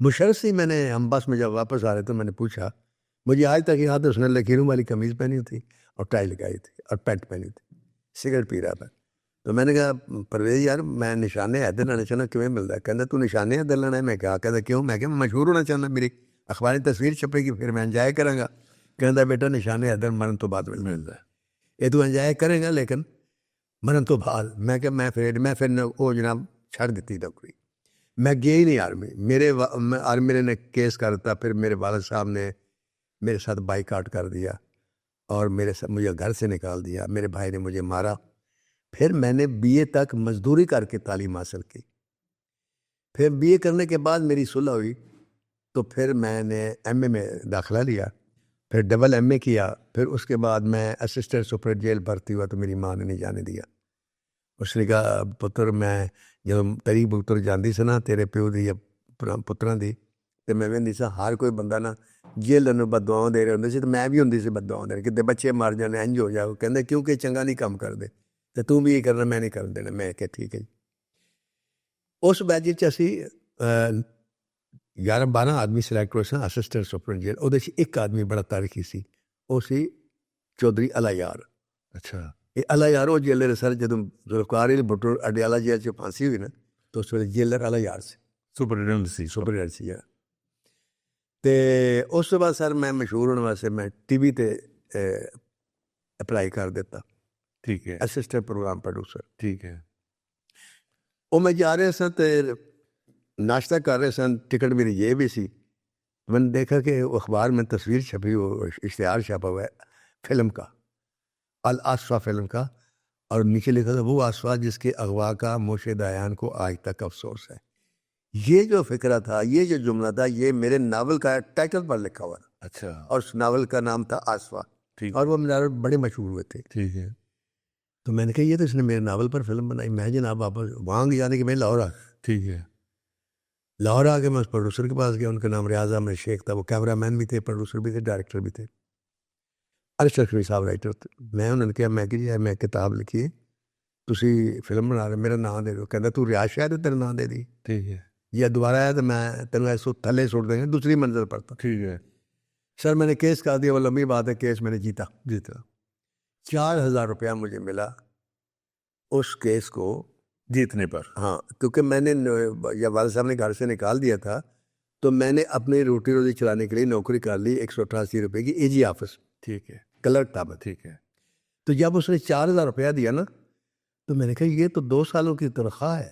مشرف سے میں نے ہم بس میں جب واپس آ رہے تو میں نے پوچھا، مجھے آج تک یاد ہے اس نے لکیروں والی قمیض پہنی تھی اور ٹائی لگائی تھی اور پینٹ پہنی تھی، سگریٹ پی رہا تھا، تو میں نے کہا پرویز یار میں نشان حیدر لینا چاہنا، کیوں ملتا ہے؟ کہنا تو نشان حیدر لینا ہے؟ میں کہا کہتا کیوں؟ میں کہ میں مشہور ہونا چاہنا، میری اخباری تصویر چھپے گی پھر میں انجوائے کروں گا۔ کہتا بیٹا نشان حیدر مرن تو بعد ملتا ہے، یہ تو انجوائے کرے گا لیکن مرن تو بعد۔ میں کہ میں پھر وہ جناب چھڑ دیتی نوکری، میں گیا ہی نہیں آرمی، آرمی نے کیس کر دیتا، پھر میرے والد صاحب نے میرے ساتھ بائیکاٹ کر دیا اور مجھے گھر سے نکال دیا، میرے بھائی نے مجھے مارا۔ پھر میں نے بی اے تک مزدوری کر کے تعلیم حاصل کی، پھر بی اے کرنے کے بعد میری صلح ہوئی، تو پھر میں نے ایم اے میں داخلہ لیا، پھر ڈبل ایم اے کیا، پھر اس کے بعد میں اسسٹنٹ سپر جیل بھرتی ہوا، تو میری ماں نے نہیں جانے دیا، اس نے کہا پتر میں جب تری پتر جاندی سے نا تیرے پیو دی یا پتراں دی، تو میں وہدی سا ہر کوئی بندہ نا جیل نوں بد دعاواں دے رہے ہوندے سی، تو میں بھی ہوندی سی بد دعاواں دے رہے کہ بچے مر جانے انج ہو جاؤ، کہندے کیونکہ چنگا نہیں کام کر دے تو تم بھی یہ کرنا، میں نہیں کر دینا۔ میں کہ ٹھیک ہے جی۔ اس بیچ وچ اسی 11-12 آدمی سلیکٹ ہوئے سن اسسٹنٹ سپرنٹ جیل، وہ ایک آدمی بڑا تاریخی سی، وہ سی چودھری الا یار۔ اچھا، یہ الا یار وہ جیلر سر جدوں ذوالفقار علی بھٹو اڈیالہ جیل چ پھانسی ہوئی نا، تو اس ویلے جیلر الا یار سے سپرنٹ سی۔ تے اس بعد سر میں مشہور ہونے واسطے میں ٹی وی تے اپلائی کر دیتا، ٹھیک ہے، اسسٹنٹ پروگرام پروڈیوسر۔ ٹھیک ہے، وہ میں جا رہے سن تے ناشتہ کر رہے سن، ٹکٹ میری یہ بھی سی، میں نے دیکھا کہ اخبار میں تصویر چھپی ہو، اشتہار چھپا ہوا ہے فلم کا، الآصفہ فلم کا، اور نیچے لکھا تھا وہ آصفہ جس کے اغوا کا مرشد عیان کو آج تک افسوس ہے۔ یہ جو فکرہ تھا، یہ جو جملہ تھا، یہ میرے ناول کا ٹائٹل پر لکھا ہوا تھا، اچھا، اور اس ناول کا نام تھا آصفہ، ٹھیک، اور وہ میرے بڑے مشہور ہوئے تھے۔ ٹھیک ہے، تو میں نے کہا یہ تو اس نے میرے ناول پر فلم بنائی۔ میں جناب واپس وہاں جانے کے میں لاہور ٹھیک ہے، لاہور آ کے میں اس پروڈیوسر کے پاس گیا، ان کا نام ریاض احمد شیخ تھا، وہ کیمرہ مین بھی تھے، پروڈیوسر بھی تھے، ڈائریکٹر بھی تھے، ارشد شفیع صاحب رائٹر تھے۔ میں انہوں نے کہا میں کہ جی میں کتاب لکھی ہے، تسی فلم بنا رہے، میرا نام دے دو۔ کہتا تو ریاض شاید تیرا نام دے دی، ٹھیک ہے، یا دوبارہ آیا تو میں تینوں ایسو تھلے سوٹ دیں گے، دوسری منزل پر تھا۔ ٹھیک ہے، سر میں نے کیس کر دیا، وہ لمبی بات ہے، کیس میں نے جیتا، 4000 روپیہ مجھے ملا اس کیس کو جیتنے پر۔ ہاں، کیونکہ میں نے یا والد صاحب نے گھر سے نکال دیا تھا، تو میں نے اپنی روٹی روزی چلانے کے لیے نوکری کر لی 188 روپے کی، اے جی آفس، ٹھیک ہے، کلرک تھا میں۔ ٹھیک ہے، تو جب اس نے 4000 روپیہ دیا نا، تو میں نے کہا یہ تو 2 سالوں کی تنخواہ ہے،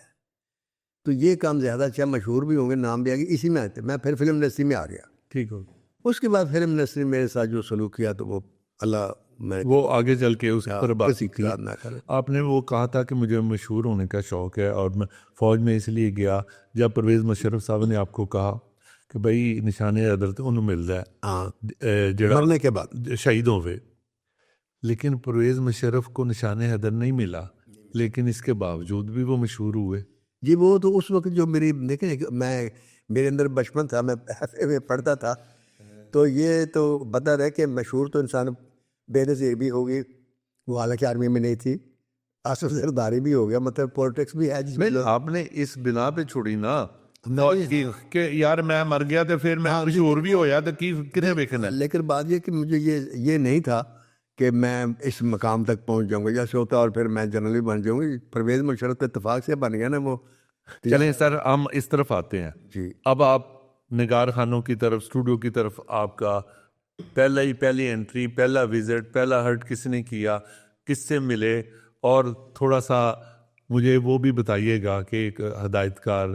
تو یہ کام زیادہ اچھا، مشہور بھی ہوں گے، نام بھی آ گیا، اسی میں آتے میں پھر فلم انڈسٹری میں آ گیا۔ ٹھیک ہو، اس کے بعد فلم انڈسٹری میرے ساتھ جو سلوک کیا تو وہ اللہ میں وہ آگے چل کے اس پر بات کسی کی۔ خراب نہ کرے۔ آپ نے وہ کہا تھا کہ مجھے مشہور ہونے کا شوق ہے، اور میں فوج میں اس لیے گیا جب پرویز مشرف صاحب نے آپ کو کہا کہ بھائی نشان حیدر تو انہوں ملتا ہے ہاں، جڑا مرنے کے بعد شہید ہوئے، لیکن پرویز مشرف کو نشان حیدر نہیں ملا، لیکن اس کے باوجود بھی وہ مشہور ہوئے۔ جی وہ تو اس وقت جو میری دیکھیں میں میرے اندر بچپن تھا، میں ایف اے میں پڑھتا تھا، تو یہ تو بدر ہے کہ مشہور تو انسان بے نظیر بھی ہوگی، وہ حالانکہ آرمی میں نہیں تھی، آصف زرداری بھی ہو گیا، مطلب پولیٹکس بھی ہے جس میں آپ نے اس بنا پہ چھوڑی نا کہ یار میں مر گیا تو پھر میں مشہور بھی ہویا تو کی کتنے ویکھنا. لیکن بات یہ کہ مجھے یہ نہیں تھا کہ میں اس مقام تک پہنچ جاؤں گا، جیسے ہوتا اور پھر میں جنرل بن جاؤں گا. پرویز مشرف اتفاق سے بن گیا نا وہ. چلیں سر ہم اس طرف آتے ہیں. جی اب آپ نگار خانوں کی طرف، اسٹوڈیو کی طرف، آپ کا پہلی انٹری، پہلا وزٹ، پہلا ہرٹ کس نے کیا، کس سے ملے، اور تھوڑا سا مجھے وہ بھی بتائیے گا کہ ایک ہدایت کار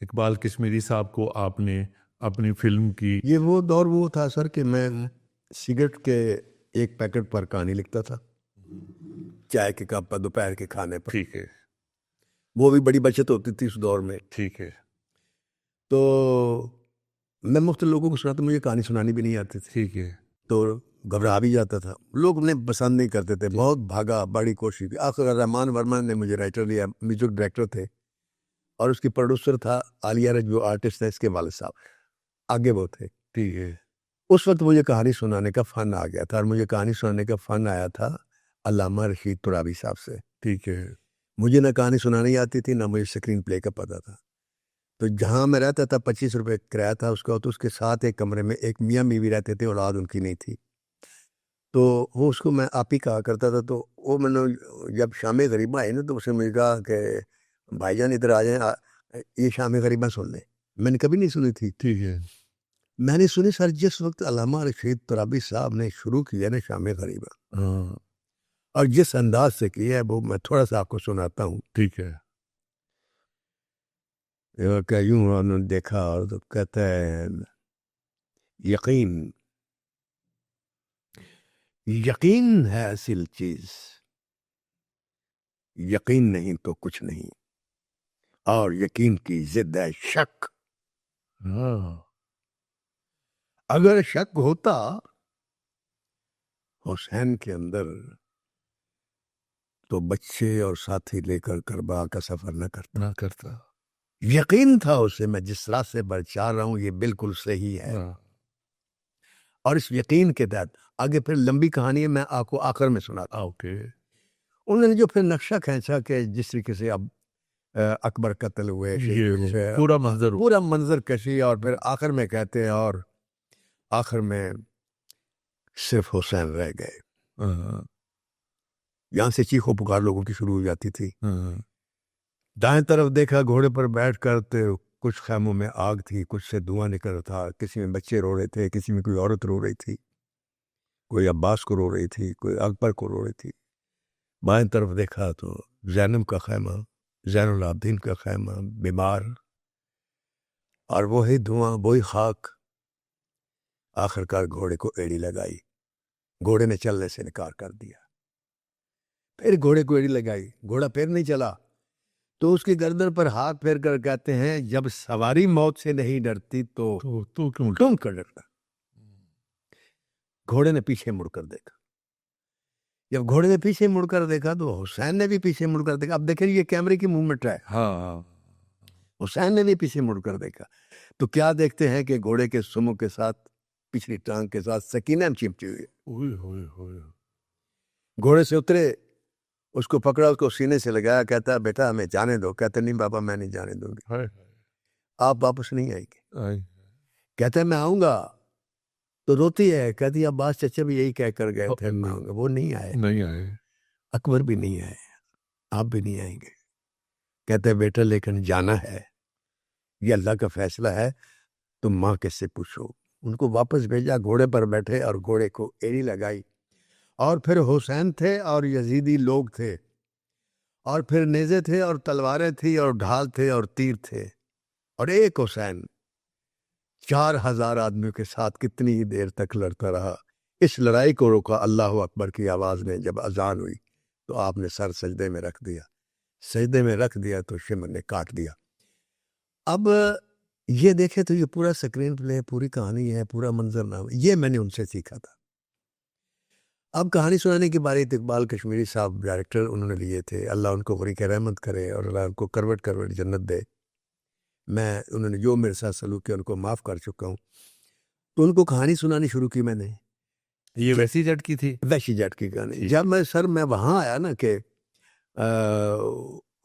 اقبال کشمیری صاحب کو آپ نے اپنی فلم کی. یہ وہ دور وہ تھا سر کہ میں سگریٹ کے ایک پیکٹ پر کہانی لکھتا تھا، چائے کے کپ پر، دوپہر کے کھانے پر. ٹھیک ہے وہ بھی بڑی بچت ہوتی تھی اس دور میں. ٹھیک ہے تو میں مختلف لوگوں کو سناتا، مجھے کہانی سنانی بھی نہیں آتی تھی، ٹھیک ہے تو گھبرا بھی جاتا تھا. لوگ انہیں پسند نہیں کرتے تھے، بہت بھاگا، بڑی کوشش کی. آخر رحمان ورما نے مجھے رائٹر لیا، میوزک ڈائریکٹر تھے، اور اس کی پروڈیوسر تھا عالیہ رج، جو آرٹسٹ ہے، اس کے والد صاحب آگے وہ تھے. ٹھیک ہے اس وقت مجھے کہانی سنانے کا فن آ گیا تھا، اور مجھے کہانی سنانے کا فن آیا تھا علامہ رشید ترابی صاحب سے. ٹھیک ہے مجھے نہ کہانی سنانی آتی تھی، نہ مجھے اسکرین پلے کا پتہ تھا. تو جہاں میں رہتا تھا 25 روپے کرایہ تھا اس کا، تو اس کے ساتھ ایک کمرے میں ایک میاں بیوی رہتے تھے، اولاد ان کی نہیں تھی. تو وہ اس کو میں آپ ہی کہا کرتا تھا. تو وہ میں نے جب شام غریبہ آئی نا، تو اس نے مجھے کہا کہ بھائی جان ادھر آ جائیں، یہ شام غریبہ سن لیں. میں نے کبھی نہیں سنی تھی. ٹھیک ہے میں نے سنی سر جس وقت علامہ رشید ترابی صاحب نے شروع کیا نا شام غریبہ، ہاں اور جس انداز سے کیا ہے وہ میں تھوڑا سا آپ کو سناتا ہوں. ٹھیک ہے کہ یوں انہوں نے دیکھا اور تو کہتا ہے یقین ہے اصل چیز، یقین نہیں تو کچھ نہیں، اور یقین کی ضد ہے شک. ہاں اگر شک ہوتا حسین کے اندر تو بچے اور ساتھی لے کر کربلا کا سفر نہ کرتا. نہ کرتا. یقین تھا اسے، میں جس راہ سے برچا رہا ہوں یہ بالکل صحیح ہے. ہاں اور اس یقین کے تحت آگے پھر لمبی کہانی ہے، میں آپ کو آخر میں سناتا ہوں. اوکے انہوں نے جو پھر نقشہ کھینچا کہ جس طریقے سے اب اکبر قتل ہوئے، یہ پورا منظر پورا منظر کشی، اور پھر آخر میں کہتے ہیں اور آخر میں صرف حسین رہ گئے. ہاں یہاں سے چیخو پکار لوگوں کی شروع ہو جاتی تھی. ہاں دائیں طرف دیکھا گھوڑے پر بیٹھ کر، تو کچھ خیموں میں آگ تھی، کچھ سے دھواں نکل رہا تھا، کسی میں بچے رو رہے تھے، کسی میں کوئی عورت رو رہی تھی، کوئی عباس کو رو رہی تھی، کوئی اکبر کو رو رہی تھی. بائیں طرف دیکھا تو زینب کا خیمہ، زین العابدین کا خیمہ بیمار، اور وہی دھواں وہی خاک. آخر کار گھوڑے کو ایڑی لگائی، گھوڑے نے چلنے سے انکار کر دیا. پھر گھوڑے کو ایڑی لگائی، گھوڑا پھر نہیں چلا، تو اس کی گردن پر ہاتھ پھیر کر کہتے ہیں جب سواری موت سے نہیں ڈرتی تو کیوں تم کر ڈرتا. گھوڑے نے پیچھے مڑ کر دیکھا. جب گھوڑے نے پیچھے مڑ کر دیکھا تو حسین نے بھی پیچھے مڑ کر دیکھا. اب دیکھیں یہ کیمرے کی موومنٹ ہے. ہاں حسین نے بھی پیچھے مڑ کر دیکھا تو کیا دیکھتے ہیں کہ گھوڑے کے سموں کے ساتھ پچھلی ٹانگ کے ساتھ سکینہ چمٹی ہوئی ہے. گھوڑے سے اترے، اس کو پکڑا، اس کو سینے سے لگایا، کہتا بیٹا ہمیں جانے دو. کہتا نہیں بابا میں نہیں جانے دوں گی، آپ واپس نہیں آئیں گے. کہتا ہے میں آؤں گا. تو روتی ہے، کہتی عباس چچا بھی یہی کہہ کر گئے تھے میں آؤں گا. وہ نہیں آئے، اکبر بھی نہیں آئے، آپ بھی نہیں آئیں گے. کہتے ہیں بیٹا لیکن جانا ہے، یہ اللہ کا فیصلہ ہے، تم ماں کس سے پوچھو. ان کو واپس بھیجا، گھوڑے پر بیٹھے اور گھوڑے کو ایڑی لگائی. اور پھر حسین تھے اور یزیدی لوگ تھے، اور پھر نیزے تھے اور تلواریں تھی اور ڈھال تھے اور تیر تھے، اور ایک حسین 4000 آدمیوں کے ساتھ کتنی ہی دیر تک لڑتا رہا. اس لڑائی کو روکا اللہ اکبر کی آواز نے. جب اذان ہوئی تو آپ نے سر سجدے میں رکھ دیا. سجدے میں رکھ دیا تو شمر نے کاٹ دیا. اب یہ دیکھے تو یہ پورا سکرین پلے، پوری کہانی ہے، پورا منظرنامہ، یہ میں نے ان سے سیکھا تھا. اب کہانی سنانے کی باری اقبال کشمیری صاحب ڈائریکٹر انہوں نے لیے تھے، اللہ ان کو غریق رحمت کرے اور اللہ ان کو کروٹ کروٹ جنت دے. میں انہوں نے جو میرے ساتھ سلوک کیا ان کو معاف کر چکا ہوں. تو ان کو کہانی سنانی شروع کی میں نے. یہ ویسی جٹ کی تھی؟ وحشی جٹ کی کہانی. جب میں وہاں آیا نا کہ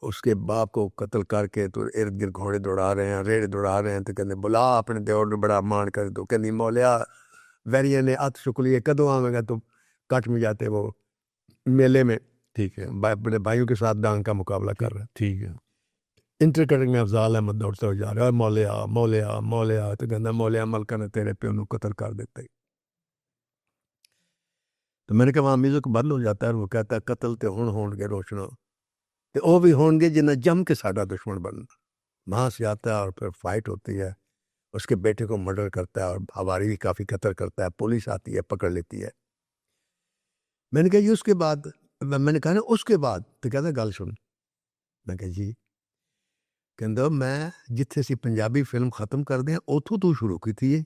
اس کے باپ کو قتل کر کے تو ارد گرد گھوڑے دوڑا رہے ہیں, ریڑے دوڑا رہے ہیں, تو کہنے بلا اپنے دیور نے بڑا مان کر دو. کہنی مولیا ویریے نے ات شکریہ کدوں آویں گا, تو کٹ میں جاتے وہ میلے میں. ٹھیک ہے. اپنے بھائیوں کے ساتھ ڈانگ کا مقابلہ کر رہے ہیں. ٹھیک ہے. انٹر کٹنگ میں افضال احمد دوڑتا ہو جا رہا ہے, مولیا مولیا مولیا, تو کہنا مولیا ملکہ نے تیرے پیو نو قتل کر دیتا ہی. تو میں نے کہا وہاں میوزک بند ہو جاتا ہے, وہ کہتا ہے قتل تے ہون گے روشنا, تے او بھی ہون گے جنہیں جم کے ساڈا دشمن بننا. وہاں سے آتا ہے اور پھر فائٹ ہوتی ہے, اس کے بیٹے کو مرڈر کرتا ہے اور ہواری بھی کافی قتل کرتا ہے, پولیس آتی ہے پکڑ لیتی ہے. میں نے کہا جی اس کے بعد, میں نے کہا نا اس کے بعد, تو کہتا ہے گل سن. میں کہا جی. کہندا میں جتھے سی پنجابی فلم ختم کر دیں اوتھوں تو شروع کی تھی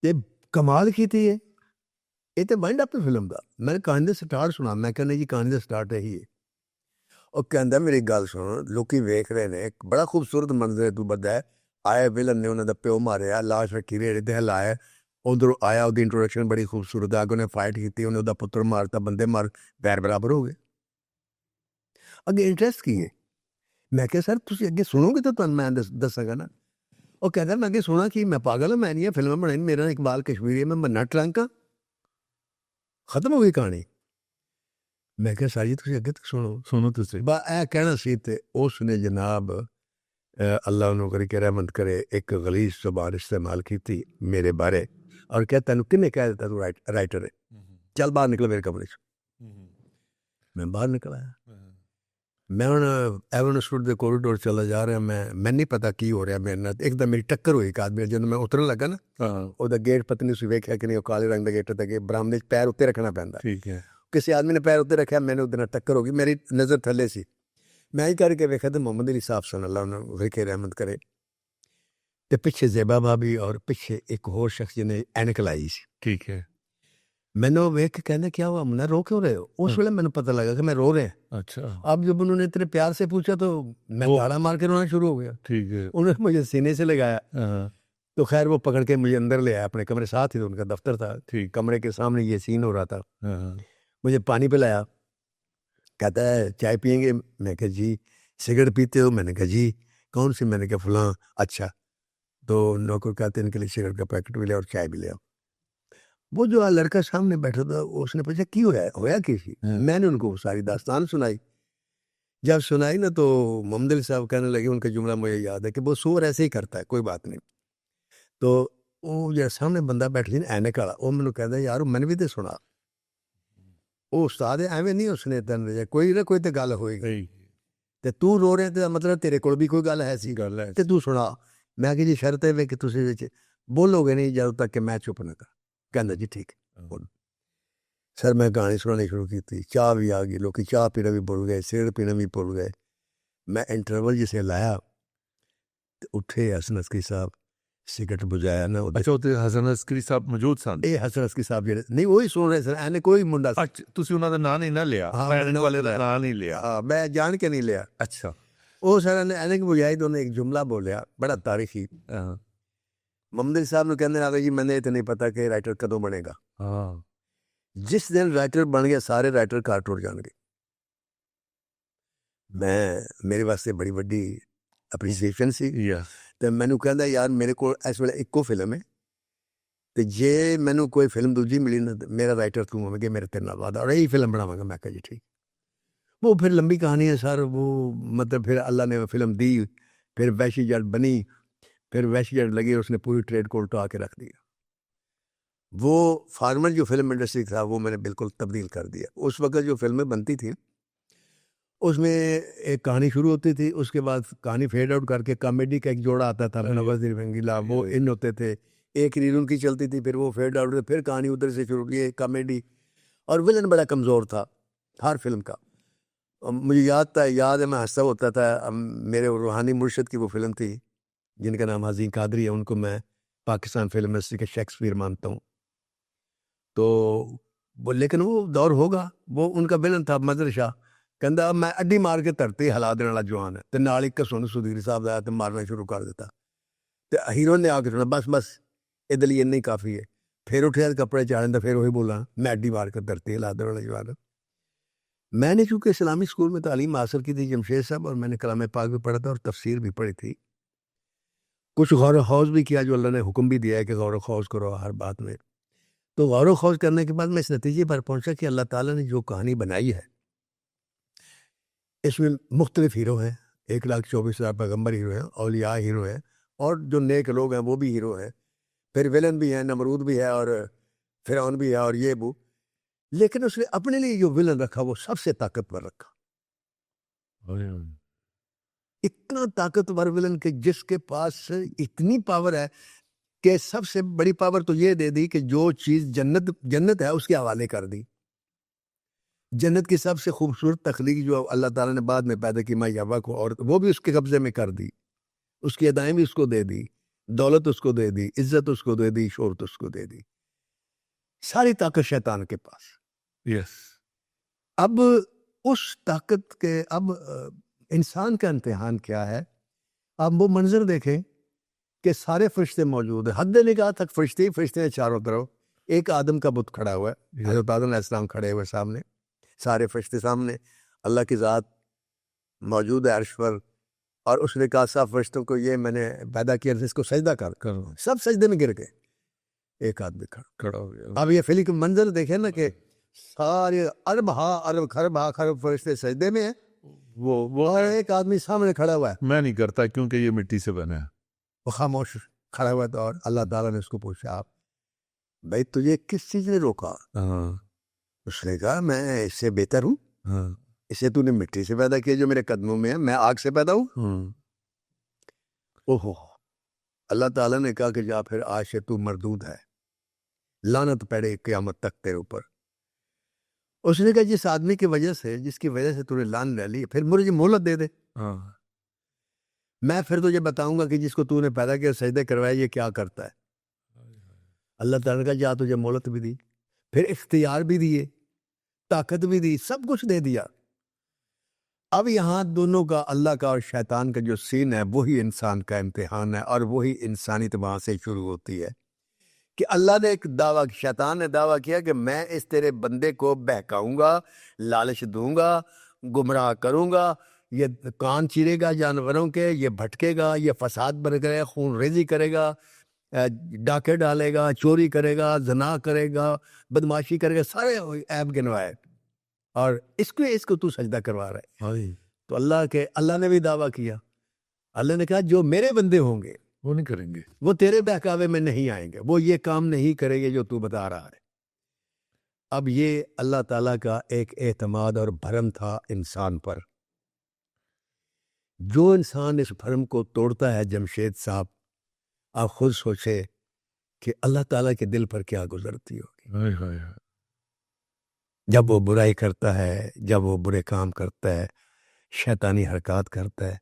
تے کمال کی تھی یہ تے وائنڈ اپ فلم دا. میں نے کہانی دا سٹارٹ سنا, میں کہنا جی کہانی دا سٹارٹ ہے ہی ہے. اور کہندا میری گل سن, لوکی ویکھ رہے نے, ایک بڑا خوبصورت منظر تو بدا ہے. آئے ویلن نے انہوں دا پیو ماریا, لاش رکھی ریڑے تے ہلایا, ادھر آیا, دی انٹروڈکشن بڑی خوبصورت ہے, اگوں نے فائٹ کی, انہیں دا پتر مارتا, بندے مار, پیر برابر ہو گئے. اگے انٹرسٹ کی ہے. میں کہ سر تسی اگے سنو گے تو تمہیں میں دساں گا نا. وہ کہتا ہے میں اگے سنا کہ میں پاگل ہوں, میں نہیں فلمیں بنائی, میرا اقبال کشمیری ہے, میں نٹ رنگ کا. ختم ہو گئی کہانی. میں کہ سر جی تسی اگے تک سنو تسی. با اے کہنا سی تے اس نے جناب اللہ انہوں کری کہ رحمت کرے ایک غلیظ زبان استعمال کی تھی میرے بارے, اور کہتا ہے کنے کہہ دیتا تو رائٹر ہے, چل باہر نکل میرے کمرے سے. میں باہر نکل آیا. میں ہوں ایون اسٹوڈ دے کوریڈور چلا جا رہا, میں نہیں پتا کی ہو رہا میرے نال. ایک دم میری ٹکر ہوئی ایک آدمی, جدوں میں اترن لگا نا, وہ گیٹ پتہ نہیں اسی ویکھیا کہ نہیں, وہ کالے رنگ دا گیٹ تے برامدے وچ پیر اتنے رکھنا پیندا. ٹھیک ہے. کسی آدمی نے پیر اتنے رکھا, میں نے ادھر ٹکر ہو گئی, میری نظر تھلے سی. میں ہی کر کے ویکھا تو محمد علی صاحب صلی اللہ علیہ وسلم ویکھے رحمت کرے, تے پیچھے زیبا بھابی اور پیچھے ایک اور شخص جنے اینک لائی سی. ٹھیک ہے. میں نے ویکھ کے کہنا کیا ہوا, میں رو کیوں رہے ہو. اس ویلے میں نے پتہ لگا کہ میں رو رہے ہیں. اچھا. اب جب انہوں نے اتنے پیار سے پوچھا تو میں تاڑا مار کے رونا شروع ہو گیا. ٹھیک ہے. انہوں نے مجھے سینے سے لگایا, تو خیر وہ پکڑ کے مجھے اندر لے آیا اپنے کمرے, ساتھ ہی ان کا دفتر تھا, کمرے کے سامنے یہ سین ہو رہا تھا. مجھے پانی پلایا, کہتا ہے چائے پئیں گے. میں کہا جی. سگریٹ پیتے ہو؟ میں نے کہا جی. کون سی؟ میں نے کہا فلاں. اچھا. تو نوکر کہتے ہیں ان کے لیے سگریٹ کا پیکٹ بھی لے اور چائے بھی لے آؤ. وہ جو لڑکا سامنے بیٹھا تھا اس نے پوچھا کی ہویا کسی. میں نے ان کو ساری داستان سنائی. جب سنائی نا تو محمد علی صاحب کہنے لگے, ان کا جملہ مجھے یاد ہے کہ وہ سور ایسے ہی کرتا ہے, کوئی بات نہیں. تو وہ جو سامنے بندہ بیٹھ سی نا اینک والا, وہ مجھے کہتا ہے یار میں نے بھی تو سنا. وہ استاد ہے ایویں نہیں, اس نے تن کوئی نہ کوئی تو گل ہوئی گئی, تے تو رو رہے تے مطلب تیرے کول بھی کوئی گل ہے سی, گل ہے تے تو سنا. میں کہ جی شرط ہے کہ تسی وچ بولو گے نہیں جب تک کہ میں چپ نہ کر. کہندا جی ٹھیک. سر میں کہانی سنانی شروع کی تھی, چاہ بھی آ گئی, لوگ چاہ پینا بھی بھول گئے, سگریٹ پینا بھی بھول گئے. میں انٹرول جسے لایا تو اٹھے حسن عسکری صاحب, سگریٹ بجایا نا. اچھا حسن عسکری صاحب موجود سن؟ اے حسن عسکری صاحب جڑے نہیں وہی سن رہے سن, اینے کوئی منڈا. اچھا تسی انہاں دا نام نہیں نہ لیا؟ میں والے دا نام نہیں لیا. ہاں میں جان کے نہیں لیا. اچھا. وہ سر نے اینک بجائی تو انہیں ایک جملہ بولیا بڑا تاریخی. محمد علی صاحب نے کہنے لگا جی میں نے تو نہیں پتا کہ رائٹر کدوں بنے گا. جس دن رائٹر بن گیا سارے رائٹر گھر ٹر جان گے. میں میرے واسطے بڑی وڈی اپریسیشن سی. تو مینوں کہندا یار میرے کو اس ویلے ایکو فلم ہے, تو جے مینوں کوئی فلم دوجی ملی نا میرا رائٹر تو ہوے گا, میرے تیرے نال وعدہ, اور یہی فلم بناواں گا. میں کہا جی ٹھیک. وہ پھر لمبی کہانی ہے سر. وہ مطلب پھر اللہ نے فلم دی, پھر وحشی جٹ بنی, پھر وحشی جٹ لگی, اس نے پوری ٹریڈ کو الٹا کے رکھ دیا. وہ فارمر جو فلم انڈسٹری تھا وہ میں نے بالکل تبدیل کر دیا. اس وقت جو فلمیں بنتی تھیں اس میں ایک کہانی شروع ہوتی تھی, اس کے بعد کہانی فیڈ آؤٹ کر کے کامیڈی کا ایک جوڑا آتا تھا, نواز رنگیلا, وہ ان ہوتے تھے. ایک ریل ان کی چلتی تھی, پھر وہ فیڈ آؤٹ, پھر کہانی ادھر سے شروع کی کامیڈی. اور ولن بڑا کمزور تھا ہر فلم کا. مجھے یاد ہے میں ہنستا ہوتا تھا. میرے روحانی مرشد کی وہ فلم تھی جن کا نام حزین قادری ہے, ان کو میں پاکستان فلم انڈسٹری کے شیکسپیئر مانتا ہوں. تو وہ لیکن وہ دور ہوگا, وہ ان کا ولن تھا مظہر شاہ. ਕਹਿੰਦਾ ਮੈਂ ਅੱਡੀ ਮਾਰ ਕੇ ਧਰਤੀ ਹਿਲਾ ਦੇਣ ਵਾਲਾ ਜਵਾਨ ਹੈ, ਤੇ ਨਾਲ ਇੱਕ ਸੁਣ ਸੁਧੀਰ ਸਾਹਿਬ ਦਾ ਤੇ ਮਾਰਨਾ ਸ਼ੁਰੂ ਕਰ ਦਿੱਤਾ। ਤੇ ਹੀਰੋ ਨੇ ਆ ਕੇ ਸੁਣਾ ਬਸ ਬਸ ਇਹਦੇ ਲਈ ਇੰਨਾ ਹੀ ਕਾਫੀ ਹੈ। پھر اٹھے کپڑے چاڑیں تو پھر وہی بولا میں اڈی مار کر دھرتی ہلا دے والا جوان۔ میں نے چونکہ اسلامی اسکول میں تعلیم حاصل کی تھی جمشید صاحب، اور میں نے کلام پاک بھی پڑھا تھا اور تفسیر بھی پڑھی تھی، کچھ غور و خوض بھی کیا جو اللہ نے حکم بھی دیا ہے کہ غور و خوض کرو ہر بات میں۔ تو غور و خوض کرنے کے بعد میں اس نتیجے پر پہنچا کہ اللہ تعالیٰ نے جو کہانی بنائی ہے اس میں مختلف ہیرو ہیں، 1,24,000 پیغمبر ہیرو ہیں، اولیاء ہیرو ہیں، اور جو نیک لوگ ہیں وہ بھی ہیرو ہیں، پھر ویلن بھی ہیں، نمرود بھی ہے، اور فرعون بھی ہے، اور یہ وہ، لیکن اس نے اپنے لیے جو ویلن رکھا وہ سب سے طاقتور رکھا۔ اتنا طاقتور ویلن کہ جس کے پاس اتنی پاور ہے کہ سب سے بڑی پاور تو یہ دے دی کہ جو چیز جنت ہے اس کے حوالے کر دی۔ جنت کی سب سے خوبصورت تخلیق جو اللہ تعالیٰ نے بعد میں پیدا کی ماں یوا کو، اور وہ بھی اس کے قبضے میں کر دی، اس کی ادائیں بھی اس کو دے دی، دولت اس کو دے دی، عزت اس کو دے دی، شہرت اس کو دے دی، ساری طاقت شیطان کے پاس۔ یس اب اس طاقت کے اب انسان کا امتحان کیا ہے؟ اب وہ منظر دیکھیں کہ سارے فرشتے موجود ہیں، حد نگاہ تک فرشتے ہیں چاروں طرف، ایک آدم کا بت کھڑا ہوا ہے، حضرت آدم علیہ السلام کھڑے ہوئے سامنے، سارے فرشتے سامنے، اللہ کی ذات موجود ہے عرش پر، اور اس نے کہا سب فرشتوں کو یہ میں نے پیدا کیا اس کو سجدہ کر، سب سجدے میں گر گئے، ایک آدمی کھڑا ہو گیا۔ اب یہ فلم کا منظر دیکھیں نا کہ سارے ارب خرب فرشتے سجدے میں ہیں، وہ ایک آدمی سامنے کھڑا ہوا ہے، میں نہیں کرتا کیونکہ یہ مٹی سے بنا ہے۔ وہ خاموش کھڑا ہوا تھا، اور اللہ تعالیٰ نے اس کو پوچھا آپ بھائی تجھے کس چیز نے روکا؟ اس نے کہا میں اس سے بہتر ہوں، اسے تو نے مٹی سے پیدا کیا جو میرے قدموں میں ہے، میں آگ سے پیدا ہوں۔ اوہو، اللہ تعالیٰ نے کہا کہ جا پھر آج سے تو مردود ہے، لعنت پڑے قیامت تک تیرے اوپر۔ اس نے کہا جس آدمی کی وجہ سے، جس کی وجہ سے تو نے لعنت لے لی، پھر مجھے مہلت دے دے، میں پھر تجھے بتاؤں گا کہ جس کو تو نے پیدا کیا سجدے کروائے یہ کیا کرتا ہے۔ اللہ تعالیٰ نے کہا جا تجھے مہلت بھی دی، پھر اختیار بھی دیے، طاقت بھی دی، سب کچھ دے دیا۔ اب یہاں دونوں کا، اللہ کا اور شیطان کا جو سین ہے وہی انسان کا امتحان ہے، اور وہی انسانیت وہاں سے شروع ہوتی ہے کہ اللہ نے ایک دعویٰ، شیطان نے دعویٰ کیا کہ میں اس تیرے بندے کو بہکاؤں گا، لالچ دوں گا، گمراہ کروں گا، یہ کان چیرے گا جانوروں کے، یہ بھٹکے گا، یہ فساد برے گا، خون ریزی کرے گا، ڈاکے ڈالے گا، چوری کرے گا، زنا کرے گا، بدماشی کرے گا، سارے عیب گنوائے، اور اس کو تو سجدہ کروا رہا ہے۔ تو اللہ نے بھی دعویٰ کیا، اللہ نے کہا جو میرے بندے ہوں گے وہ نہیں کریں گے، وہ تیرے بہکاوے میں نہیں آئیں گے، وہ یہ کام نہیں کریں گے جو تو بتا رہا ہے۔ اب یہ اللہ تعالیٰ کا ایک اعتماد اور بھرم تھا انسان پر، جو انسان اس بھرم کو توڑتا ہے جمشید صاحب، آپ خود سوچے کہ اللہ تعالیٰ کے دل پر کیا گزرتی ہوگی جب وہ برائی کرتا ہے، جب وہ برے کام کرتا ہے، شیطانی حرکات کرتا ہے۔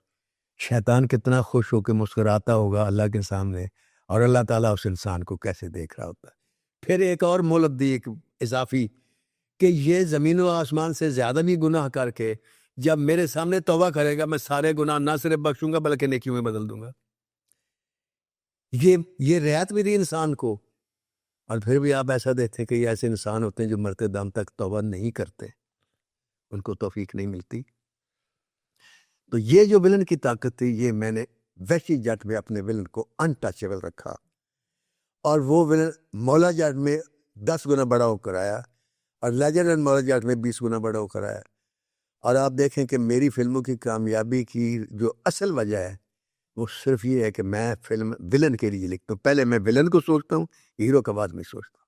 شیطان کتنا خوش ہو کے مسکراتا ہوگا اللہ کے سامنے، اور اللہ تعالیٰ اس انسان کو کیسے دیکھ رہا ہوتا ہے۔ پھر ایک اور مہلت دی، ایک اضافی، کہ یہ زمین و آسمان سے زیادہ بھی گناہ کر کے جب میرے سامنے توبہ کرے گا میں سارے گناہ نہ صرف بخشوں گا بلکہ نیکیوں میں بدل دوں گا۔ یہ رعایت بھی دی انسان کو، اور پھر بھی آپ ایسا دیکھتے ہیں کہ یہ ایسے انسان ہوتے ہیں جو مرتے دم تک توبہ نہیں کرتے، ان کو توفیق نہیں ملتی۔ تو یہ جو ولن کی طاقت تھی، یہ میں نے وحشی جٹ میں اپنے ولن کو انٹچیبل رکھا، اور وہ ولن مولا جٹ میں 10 گنا بڑا ہو کر آیا، اور لیجنڈ اینڈ مولا جٹ میں 20 گنا بڑا ہو کر آیا۔ اور آپ دیکھیں کہ میری فلموں کی کامیابی کی جو اصل وجہ ہے وہ صرف یہ ہے کہ میں فلم ولن کے لیے لکھتا ہوں، پہلے میں ولن کو سوچتا ہوں، ہیرو کا بعد میں سوچتا ہوں۔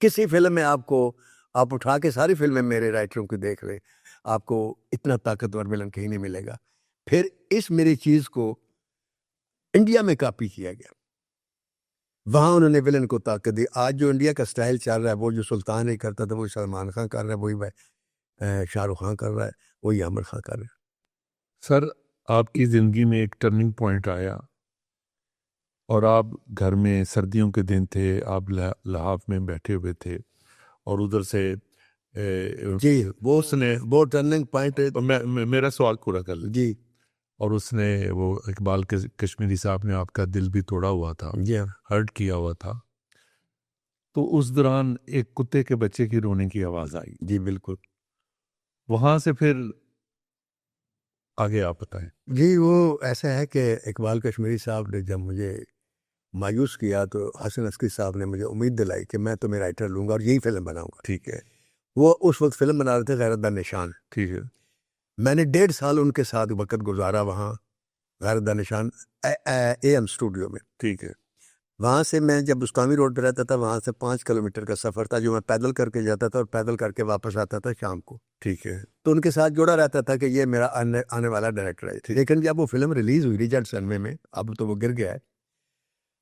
کسی فلم میں آپ اٹھا کے ساری فلمیں میرے رائٹروں کی دیکھ رہے، آپ کو اتنا طاقتور ولن کہیں نہیں ملے گا۔ پھر اس میری چیز کو انڈیا میں کاپی کیا گیا، وہاں انہوں نے ولن کو طاقت دی۔ آج جو انڈیا کا سٹائل چل رہا ہے، وہ جو سلطان نہیں کرتا تھا وہی سلمان خان کر رہا ہے، وہی شاہ رخ خان کر رہا ہے، وہی عامر خان کر رہا ہے۔ سر آپ کی زندگی میں ایک ٹرننگ پوائنٹ آیا، اور آپ گھر میں، سردیوں کے دن تھے، آپ لحاف میں بیٹھے ہوئے تھے، اور ادھر سے جی وہ اس نے وہ ٹرننگ پوائنٹ. میرا سوال پورا کر لیں. جی اور اس نے وہ اقبال کشمیری صاحب نے آپ کا دل بھی توڑا ہوا تھا, جی ہرٹ کیا ہوا تھا, تو اس دوران ایک کتے کے بچے کی رونے کی آواز آئی. جی بالکل. وہاں سے پھر آگے آپ بتائیں. جی وہ ایسا ہے کہ اقبال کشمیری صاحب نے جب مجھے مایوس کیا تو حسن عسکری صاحب نے مجھے امید دلائی کہ میں تمہیں رائٹر لوں گا اور یہی فلم بناؤں گا. ٹھیک ہے. وہ اس وقت فلم بنا رہے تھے غیرت دا نشان. ٹھیک ہے. میں نے 1.5 سال ان کے ساتھ وقت گزارا وہاں غیرت دا نشان اے ایم اسٹوڈیو میں. ٹھیک ہے. وہاں سے میں جب بسکامی روڈ پہ رہتا تھا وہاں سے 5 کلومیٹر کا سفر تھا جو میں پیدل کر کے جاتا تھا اور پیدل کر کے واپس آتا تھا شام کو. ٹھیک ہے. تو ان کے ساتھ جڑا رہتا تھا کہ یہ میرا آنے والا ڈائریکٹر ہے. لیکن جب وہ فلم ریلیز ہوئی ریچرڈ سنوے میں, اب تو وہ گر گیا ہے,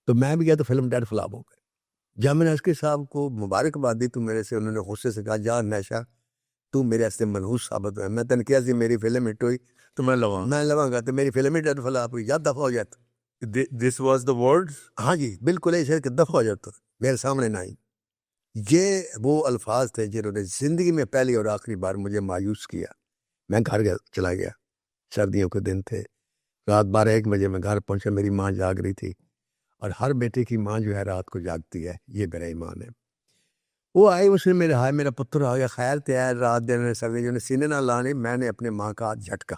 تو میں بھی گیا تو فلم ڈیڈ فلاپ ہو گئی. جب میں نے عسکری صاحب کو مبارکباد دی تو میرے سے انہوں نے غصے سے کہا جا نیشا تو میرے سے منحوس ثابت ہوا. میں تن کیا سی میری فلم ہٹ ہوئی تو میں لواں گا تو میری فلم ہی ڈیڈ فلاپ ہوئی, یا دفعہ ہو جاتا. This was the word. ہاں جی بالکل ایسے کہ دفعہ ہو جاتا میرے سامنے نہ آئی. یہ وہ الفاظ تھے جنہوں نے زندگی میں پہلی اور آخری بار مجھے مایوس کیا. میں گھر چلا گیا, سردیوں کے دن تھے, رات 12-1 بجے میں گھر پہنچا. میری ماں جاگ رہی تھی, اور ہر بیٹے کی ماں جو ہے رات کو جاگتی ہے, یہ میرا ایمان ہے. وہ آئی, اس نے میرے ہائے میرا پتر آ گیا, خیر تیار رات دن سردی جو نے سینے نہ لانے. میں نے اپنے ماں کا ہاتھ جھٹکا.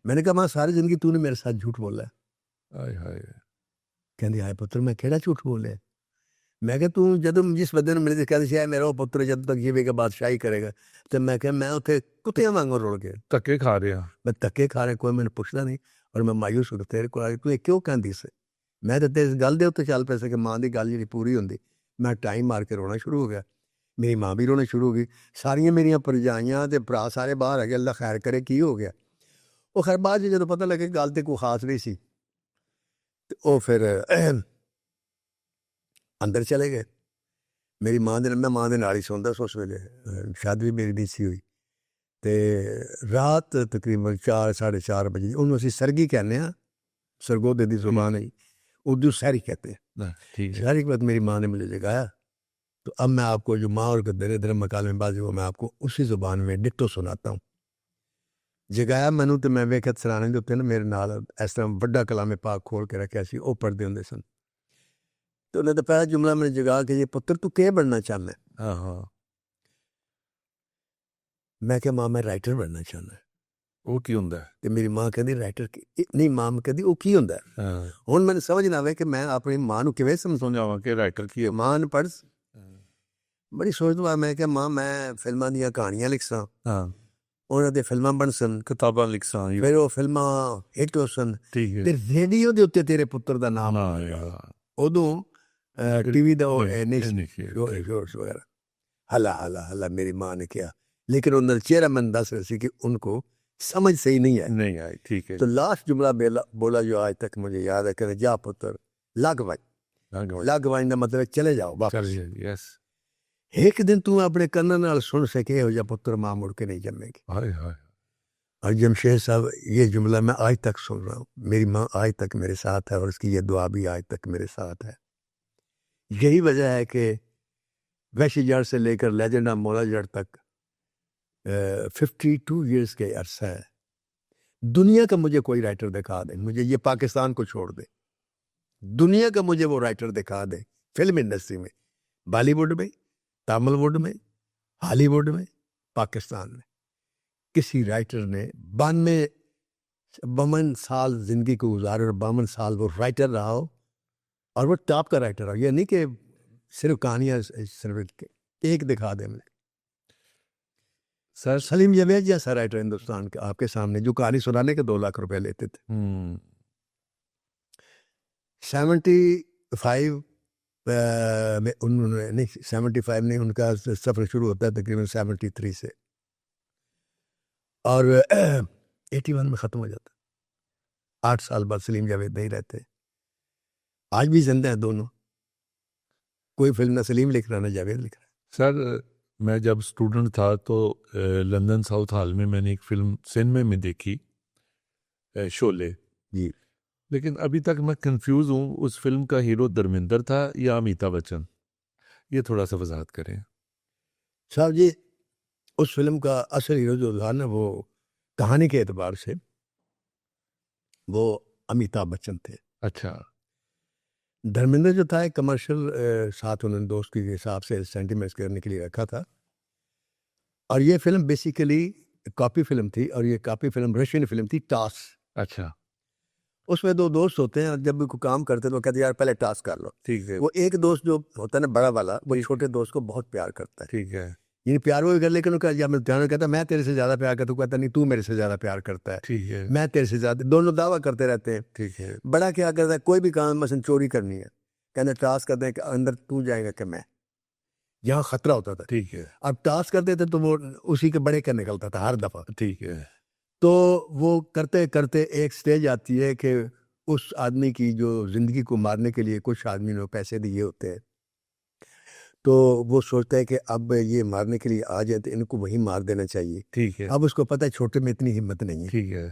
میں نے کہا ماں ساری زندگی تو نے میرے ساتھ جھوٹ بولا ہے. کہندی ہائے پتر میں کہڑا جھوٹ بولے. میں کہ تو جدوں جس بندے نے میرے کہتے شاید میرا وہ پتر جب تک یہ بھی کہ بادشاہی کرے گا, تو میں کہ میں اتنے کتیاں وانگوں رول کے تکے کھا رہے ہیں. میں تکے کھا رہے, کوئی میں نے پوچھنا نہیں. اور میں مایوس ہو کے تیرے کو آ تو کیوں کہندی سے. میں تو تیرے گل دے اتنے چل پے سے کہ ماں دی گل جی پوری ہوندی. میں ٹائم مار کے رونا شروع ہو گیا. میری ماں بھی رونا شروع ہو گئی. ساریاں میریاں پرجائیاں تے بھرا سارے باہر آ گئے, اللہ خیر کرے کی ہو گیا. وہ خیر بعد جدوں پتہ لگے گل تے کوئی خاص نہیں سی, تو وہ پھر اندر چلے گئے. میری ماں دے میں ماں دے نال ہی سوندا سو اس ویلے, شادی بھی میری نہیں سی ہوئی. تے رات تقریباً 4-4:30 بجے, انہوں اسی سرگی کہنے ہیں, سرگودے دی زبان ہے, اردو سحری کہتے ہیں. سحری کے بعد میری ماں نے مجھے جگایا. تو اب میں آپ کو جو ماں اور درے درے مکالمے بازی وہ میں آپ کو اسی زبان میں ڈٹو سناتا ہوں. جگایا مینوں تو میں ویکھت سرانے دے اوتے نا میرے نال اس طرح بڑا کلام پاک کھول کے رکھیا سی, او پڑھدے ہوندے سن. تو انہیں تو پہلا جملہ میں جگا کہ یہ پتر تو کیا بننا چاہنا ہے. ہاں. میں کہ ماں میں رائٹر بننا چاہنا ہے. وہ کی ہوندا ہے. تو میری ماں کہندی رائٹر نہیں, ماں کہندی وہ کی ہوندا ہے. ہن میں سمجھ نہ آوے کہ میں اپنی ماں نو کیویں سمجھاواں کہ رائٹر کی ہے. ماں پڑھ بڑی سوچدا میں کہ ماں میں فلماں دیاں کہانیاں لکھساں, انہاں دے فلماں بنسن, کتاباں لکھساں, پھر وہ فلماں ہٹ ہوسن. ٹھیک ہے. تے ریڈیو دے اوتے تیرے پتر دا نام ادوں ٹی وی دا شورس وغیرہ ہلا ہلا ہلا میری ماں نے کیا. لیکن انہوں نے چہرہ میں دس رہا سی کہ ان کو سمجھ صحیح نہیں ہے, نہیں آئی. ٹھیک ہے. تو لاسٹ جملہ بولا جو آج تک مجھے یاد ہے کہ جا پتر لگ وج. لگ وج دا مطلب چلے جاؤ واپس. یس. ایک دن تو اپنے کناں نال سن سکے ہو جا پتر ماں مڑ کے نہیں جمے گی. اور جمشید صاحب یہ جملہ میں آج تک سن رہا ہوں. میری ماں آج تک میرے ساتھ ہے اور اس کی یہ دعا بھی آج تک میرے ساتھ ہے. یہی وجہ ہے کہ وحشی جڑ سے لے کر لیجنڈ آف مولا جڑ تک 52 ایئرس کے عرصہ ہے. دنیا کا مجھے کوئی رائٹر دکھا دے, مجھے یہ پاکستان کو چھوڑ دے, دنیا کا مجھے وہ رائٹر دکھا دے فلم انڈسٹری میں, بالی ووڈ میں, تامل ووڈ میں, ہالی ووڈ میں, پاکستان میں, کسی رائٹر نے 52 سال زندگی کو گزارے اور 52 سال وہ رائٹر رہا ہو اور وہ ٹاپ کا رائٹر رہا. یہ نہیں کہ صرف کہانیاں صرف ایک دکھا دے مجھے. سر سلیم جاوید جیسا رائٹر ہندوستان کے آپ کے سامنے جو کہانی سنانے کے 2 لاکھ روپے لیتے تھے. 75 میں انہوں نے نہیں 75 نہیں, ان کا سفر شروع ہوتا ہے تقریباً 73 سے اور 81 میں ختم ہو جاتا. 8 سال بعد سلیم جاوید نہیں رہتے. آج بھی زندہ ہیں دونوں. کوئی فلم نہ سلیم لکھ رہا نہ جاوید لکھ رہا. سر میں جب اسٹوڈنٹ تھا تو لندن ساؤتھ ہال میں نے ایک فلم سینما میں دیکھی, شولے. جی. لیکن ابھی تک میں کنفیوز ہوں اس فلم کا ہیرو دھرمیندر تھا یا امیتابھ بچن. یہ تھوڑا سا وضاحت کریں. صاحب جی اس فلم کا اصل ہیرو جو تھا نا وہ کہانی کے اعتبار سے وہ امیتابھ بچن تھے. اچھا دھرمیندر جو تھا ایک کمرشل ساتھ انہوں نے دوست کے حساب سے سینٹیمنٹس کرنے کے لیے رکھا تھا. اور یہ فلم بیسیکلی کاپی فلم تھی, اور یہ کاپی فلم رشین فلم تھی ٹاس. اچھا اس میں دو دوست ہوتے ہیں اور جب بھی کوئی کام کرتے تو وہ کہتے ہیں یار پہلے ٹاس کر لو. ٹھیک ہے وہ ایک دوست جو ہوتا ہے نا بڑا والا, وہ چھوٹے دوست کو بہت پیار کرتا ہے. ٹھیک ہے یعنی پیار وہ بھی کر, لیکن کہتا میں تیرے سے زیادہ پیار کرتا ہوں, کہتا نہیں تو میرے سے زیادہ پیار کرتا ہے, ٹھیک ہے میں تیرے سے زیادہ. دونوں دعویٰ کرتے رہتے ہیں. ٹھیک ہے بڑا کیا کرتا ہے, کوئی بھی کام مثلا چوری کرنی ہے, کہنا ٹاس کرتے ہیں کہ اندر تو جائے گا کہ میں, یہاں خطرہ ہوتا تھا. ٹھیک ہے اب ٹاس کرتے تھے تو وہ اسی کے بڑے کا نکلتا تھا ہر دفعہ. ٹھیک ہے تو وہ کرتے کرتے ایک سٹیج آتی ہے کہ اس آدمی کی جو زندگی کو مارنے کے لیے کچھ آدمی نے پیسے دیے ہوتے ہیں, تو وہ سوچتا ہے کہ اب یہ مارنے کے لیے آ جائے تو ان کو وہیں مار دینا چاہیے. ٹھیک ہے اب اس کو پتہ ہے چھوٹے میں اتنی ہمت نہیں ہے. ٹھیک ہے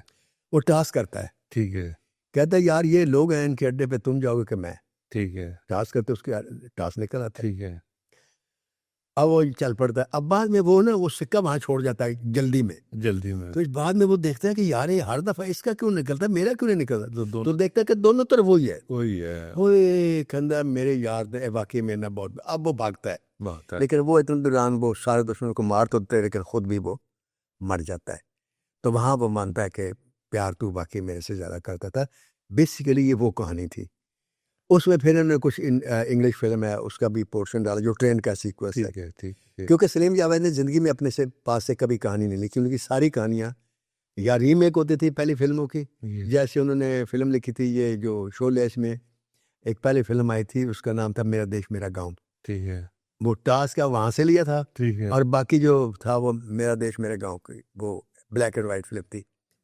وہ ٹاس کرتا ہے, ٹھیک ہے کہتا ہے یار یہ لوگ ہیں, ان کے اڈے پہ تم جاؤ گے کہ میں. ٹھیک ہے ٹاس کرتے اس کے ٹاس نکل آتا ہے. ٹھیک ہے اب وہ چل پڑتا ہے. اب بعد میں وہ نا وہ سکہ وہاں چھوڑ جاتا ہے جلدی میں. جلدی میں تو اس بعد میں وہ دیکھتا ہے کہ یار یہ ہر دفعہ اس کا کیوں نکلتا ہے, میرا کیوں نہیں نکلتا. تو تو دیکھتا ہے کہ دونوں طرف وہی ہے. وہی ہے اوئے کھندا میرے یار نے واقعی میں نہ بہت. اب وہ بھاگتا ہے, بات ہے لیکن وہ اتنے دوران وہ سارے دشمنوں کو مار تو دیتے, لیکن خود بھی وہ مر جاتا ہے. تو وہاں وہ مانتا ہے کہ پیار تو واقعی میرے سے زیادہ کرتا تھا. بیسیکلی یہ وہ کہانی تھی. اس میں پھر انہوں نے کچھ انگلش فلم ہے اس کا بھی پورشن ڈالا جو ٹرین کا سیکوینس ہے. ٹھیک ہے ٹھیک ہے کیونکہ سلیم جاوید نے زندگی میں اپنے سے پاس سے کبھی کہانی نہیں لکھی, ان کی ساری کہانیاں یا ریمیک ہوتی تھی پہلی فلموں کی. جیسے انہوں نے فلم لکھی تھی یہ جو شولے, اس میں ایک پہلی فلم آئی تھی اس کا نام تھا میرا دیش میرا گاؤں. ٹھیک ہے وہ ٹاس کا وہاں سے لیا تھا, ٹھیک ہے اور باقی جو تھا وہ میرا دیش میرے گاؤں کی وہ بلیک اینڈ وائٹ فلم تھی.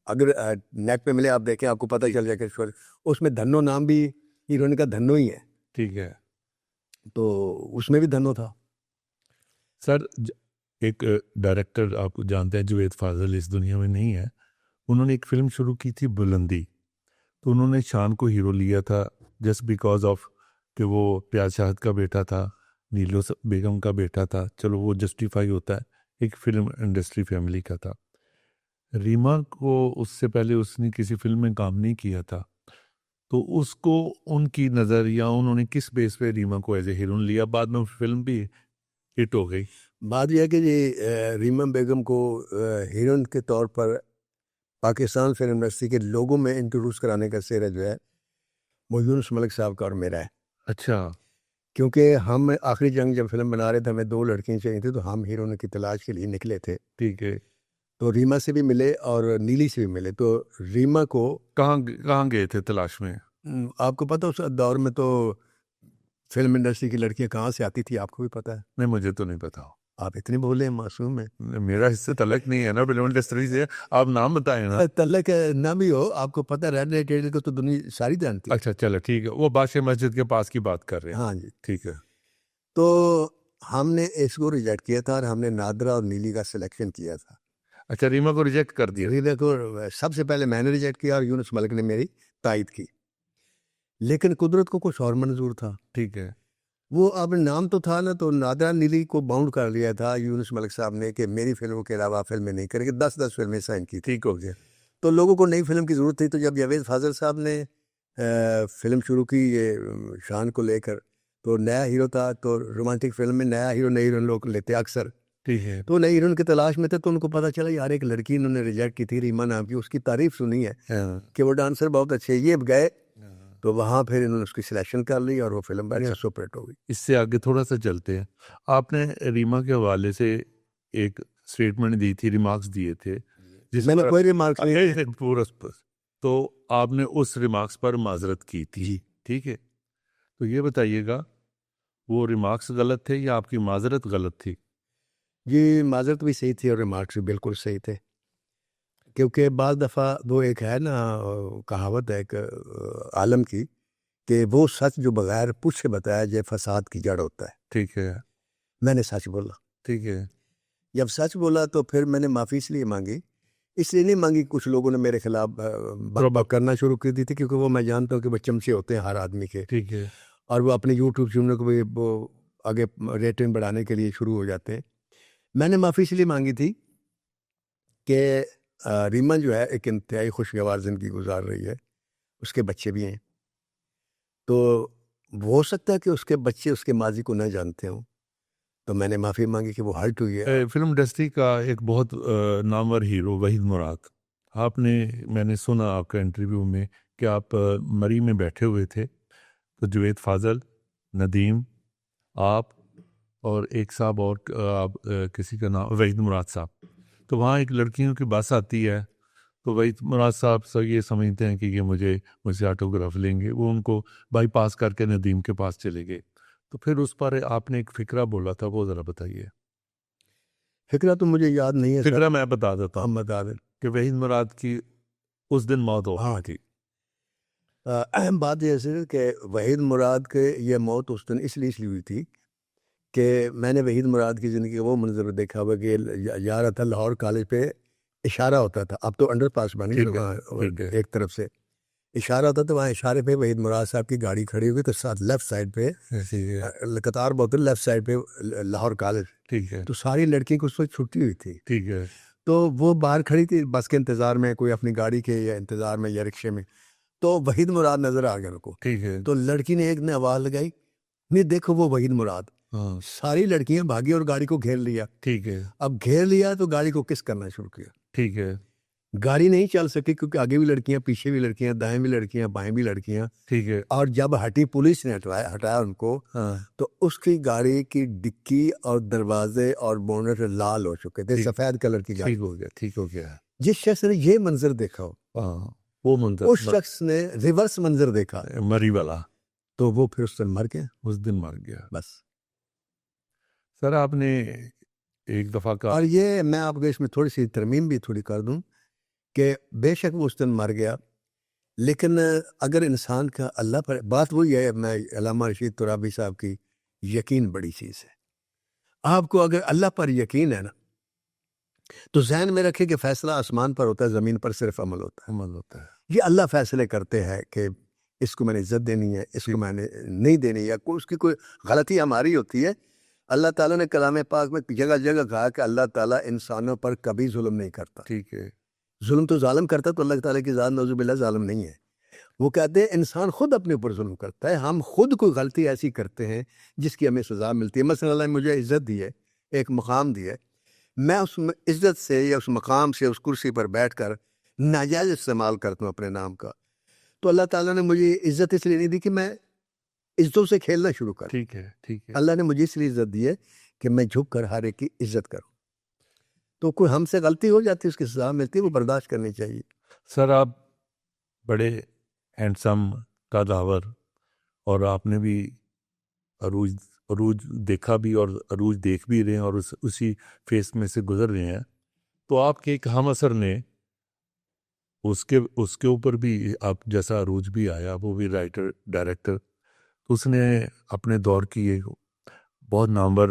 اگر نیٹ پہ ملے آپ دیکھیں آپ کو پتہ چل جائے کہ اس میں دھنو نام بھی ہیروئن کا دھنو ہی ہے. ٹھیک ہے تو اس میں بھی دھنو تھا. سر ایک ڈائریکٹر آپ جانتے ہیں جوید فاضل اس دنیا میں نہیں ہے, انہوں نے ایک فلم شروع کی تھی بلندی. تو انہوں نے شان کو ہیرو لیا تھا جسٹ بیکاز آف کہ وہ پیاز شاہد کا بیٹا تھا, نیلو بیگم کا بیٹا تھا, چلو وہ جسٹیفائی ہوتا ہے, ایک فلم انڈسٹری فیملی کا تھا. ریما کو اس سے پہلے اس نے کسی فلم میں کام نہیں کیا تھا, تو اس کو ان کی نظر یا انہوں نے کس بیس پہ ریما کو ایز اے ہیروئن لیا؟ بعد میں فلم بھی ہٹ ہو گئی. بات یہ ہے کہ جی ریما بیگم کو ہیروئن کے طور پر پاکستان فلم انڈسٹری کے لوگوں میں انٹروڈیوس کرانے کا سہرا جو ہے وہ یونس ملک صاحب کا اور میرا ہے. اچھا کیونکہ ہم آخری جنگ جب فلم بنا رہے تھے ہمیں 2 لڑکیاں چاہیے تھیں, تو ہم ہیروئن کی تلاش کے لیے نکلے تھے. ٹھیک ہے تو ریما سے بھی ملے اور نیلی سے بھی ملے. تو ریما کو کہاں گئے تھے تلاش میں؟ آپ کو پتہ اس دور میں تو فلم انڈسٹری کی لڑکیاں کہاں سے آتی تھی آپ کو بھی پتہ ہے؟ نہیں مجھے تو نہیں پتا. آپ اتنے بولے ہیں, معصوم ہیں. میرا اس سے تعلق نہیں ہے نا فلم انڈسٹری سے, آپ نام بتائیں نا. تعلق نہ بھی ہو, آپ کو پتہ رہنے ٹیڈر کو تو دنیا ساری جانتی ہے. اچھا چلو ٹھیک ہے, وہ بادشاہ مسجد کے پاس کی بات کر رہے ہیں. ہاں جی. ٹھیک ہے. تو ہم نے اس کو ریجیکٹ کیا تھا اور ہم نے نادرہ اور نیلی کا سلیکشن کیا تھا. اچھا ریما کو ریجیکٹ کر دیا. ریما کو سب سے پہلے میں نے ریجیکٹ کیا اور یونس ملک نے میری تائید کی, لیکن قدرت کو کچھ اور منظور تھا. ٹھیک ہے. وہ اب نام تو تھا نا, تو نادرہ نیلی کو باؤنڈ کر لیا تھا یونس ملک صاحب نے کہ میری فلموں کے علاوہ فلمیں نہیں کریں گے. 10 فلمیں سائن کی. ٹھیک ہو گیا. تو لوگوں کو نئی فلم کی ضرورت تھی. تو جب جاوید فاضل صاحب نے فلم شروع کی یہ شان کو لے کر, تو نیا ہیرو تھا, تو رومانٹک فلم میں نیا ہیرو نئی ہیروئن لوگ لیتے اکثر. ٹھیک ہے. تو نئی ہیروئن کی تلاش میں تھے, تو ان کو پتہ چلا یار ایک لڑکی انہوں نے ریجیکٹ کی تھی ریما نام کی, اس کی تعریف سنی ہے کہ وہ ڈانسر بہت اچھے. یہ گئے تو وہاں پھر انہوں نے اس کی سلیکشن کر لی اور وہ فلم بڑھیا سپر ہٹ ہو گئی. اس سے آگے تھوڑا سا چلتے ہیں. آپ نے ریما کے حوالے سے ایک اسٹیٹمنٹ دی تھی, ریمارکس دیے تھے, جس میں نے کوئی ریمارکس نہیں. پورا تو آپ نے اس ریمارکس پر معذرت کی تھی. ٹھیک ہے. تو یہ بتائیے گا وہ ریمارکس غلط تھے یا آپ کی معذرت غلط تھی؟ جی معذرت بھی صحیح تھی اور ریمارکس بھی بالکل صحیح تھے. کیونکہ بعض دفعہ وہ ایک ہے نا کہاوت ہے ایک عالم کی کہ وہ سچ جو بغیر پوچھے بتایا جائے فساد کی جڑ ہوتا ہے. ٹھیک ہے. میں نے سچ بولا. ٹھیک ہے. جب سچ بولا تو پھر میں نے معافی اس لیے مانگی, اس لیے نہیں مانگی کچھ لوگوں نے میرے خلاف بک کرنا شروع کر دی تھی, کیونکہ وہ میں جانتا ہوں کہ وہ چمچے ہوتے ہیں ہر آدمی کے. ٹھیک ہے. اور وہ اپنے یوٹیوب چینل کو بھی وہ آگے ریٹنگ بڑھانے کے لیے شروع ہو جاتے ہیں. میں نے معافی اس لیے مانگی تھی کہ ریما جو ہے ایک انتہائی خوشگوار زندگی گزار رہی ہے، اس کے بچے بھی ہیں، تو ہو سکتا ہے کہ اس کے بچے اس کے ماضی کو نہ جانتے ہوں، تو میں نے معافی مانگی کہ وہ ہرٹ ہوئی ہے۔ فلم انڈسٹری کا ایک بہت نامور ہیرو وحید مراد، میں نے سنا آپ کا انٹرویو میں کہ آپ مری میں بیٹھے ہوئے تھے، تو جوید فاضل، ندیم، آپ اور ایک صاحب اور آپ کسی کا نام وحید مراد صاحب، تو وہاں ایک لڑکیوں کی بس آتی ہے، تو وحید مراد صاحب سر یہ سمجھتے ہیں کہ یہ مجھ سے آٹوگراف لیں گے، وہ ان کو بائی پاس کر کے ندیم کے پاس چلے گئے، تو پھر اس پر آپ نے ایک فقرہ بولا تھا، وہ ذرا بتائیے۔ فکرہ تو مجھے یاد نہیں ہے سر، فقرہ میں بتا دیتا ہوں ہم بتا دیں۔ کہ وحید مراد کی اس دن موت ہو ہاں تھی۔ اہم بات یہ ہے کہ وحید مراد کے یہ موت اس دن اس لیے ہوئی تھی کہ میں نے وحید مراد کی زندگی کا وہ منظر دیکھا ہوا کہ جا رہا تھا لاہور کالج پہ، اشارہ ہوتا تھا، اب تو انڈر پاس بنی ٹھیک ہے، وہاں ٹھیک ہے۔ ایک طرف سے اشارہ ہوتا تھا، وہاں اشارے پہ وحید مراد صاحب کی گاڑی کھڑی ہوئی، تو ساتھ لیفٹ سائڈ پہ قطار بہت لیفٹ سائڈ پہ لاہور کالج، ٹھیک ہے، تو ساری لڑکیوں کو اس وقت چھٹی ہوئی تھی، ٹھیک ہے، تو وہ باہر کھڑی تھی بس کے انتظار میں، کوئی اپنی گاڑی کے یا انتظار میں یا رکشے میں، تو وحید مراد نظر آ گیا ان کو، ٹھیک ہے، تو لڑکی نے ایک نے آواز لگائی، نہیں دیکھو وہ وحید مراد، ہاں، ساری لڑکیاں بھاگی اور گاڑی کو گھیر لیا، ٹھیک ہے، اب گھیر لیا تو گاڑی کو کس کرنا شروع کیا، ٹھیک ہے، گاڑی نہیں چل سکی کیونکہ آگے بھی لڑکیاں، پیچھے بھی لڑکیاں، دائیں بھی لڑکیاں، بائیں بھی لڑکیاں، ٹھیک ہے، اور جب ہٹی پولیس نے ہٹایا ان کو، ہاں، تو اس کی گاڑی کی ڈکی اور دروازے اور بونٹ لال ہو چکے تھے، ٹھیک، سفید کلر کی گاڑی۔ ٹھیک ہو گیا، ٹھیک ہو گیا، جس شخص نے یہ منظر دیکھا ہو، ہاں، وہ منظر اس شخص نے ریورس منظر دیکھا، مری والا تو وہ پھر اس دن مر گیا، اس دن مر گیا۔ بس۔ سر آپ نے ایک دفعہ کا اور یہ میں آپ کو اس میں تھوڑی سی ترمیم بھی تھوڑی کر دوں کہ بے شک وہ اس دن مر گیا، لیکن اگر انسان کا اللہ پر، بات وہی ہے، میں علامہ رشید ترابی صاحب کی، یقین بڑی چیز ہے، آپ کو اگر اللہ پر یقین ہے نا، تو ذہن میں رکھے کہ فیصلہ آسمان پر ہوتا ہے، زمین پر صرف عمل ہوتا ہے، عمل ہوتا ہے۔ یہ اللہ فیصلے کرتے ہیں کہ اس کو میں نے عزت دینی ہے، اس کو میں نے نہیں دینی، یا اس کی کوئی غلطی ہماری ہوتی ہے۔ اللہ تعالیٰ نے کلام پاک میں جگہ جگہ کہا کہ اللہ تعالیٰ انسانوں پر کبھی ظلم نہیں کرتا، ٹھیک ہے، ظلم تو ظالم کرتا تو اللہ تعالیٰ کی ذات نعوذ باللہ ظالم نہیں ہے، وہ کہتے ہیں انسان خود اپنے اوپر ظلم کرتا ہے، ہم خود کوئی غلطی ایسی کرتے ہیں جس کی ہمیں سزا ملتی ہے۔ مثلا اللہ نے مجھے عزت دی ہے، ایک مقام دی ہے، میں اس عزت سے یا اس مقام سے، اس کرسی پر بیٹھ کر ناجائز استعمال کرتا ہوں اپنے نام کا، تو اللہ تعالیٰ نے مجھے عزت اس لیے نہیں دی کہ میں عزتوں سے کھیلنا شروع کر، ٹھیک ہے، ٹھیک ہے۔ اللہ نے مجھے اس لیے عزت دی ہے کہ میں جھک کر ہر ایک کی عزت کروں، تو کوئی ہم سے غلطی ہو جاتی ہے، اس کی سزا ملتی ہے، وہ برداشت کرنی چاہیے۔ سر آپ بڑے ہینڈسم قداور، اور آپ نے بھی عروج دیکھا بھی اور عروج دیکھ بھی رہے ہیں، اور اسی فیس میں سے گزر رہے ہیں، تو آپ کے ایک ہم اثر نے اس کے اوپر بھی آپ جیسا عروج بھی آیا، وہ بھی رائٹر ڈائریکٹر، تو اس نے اپنے دور کی ایک بہت نامور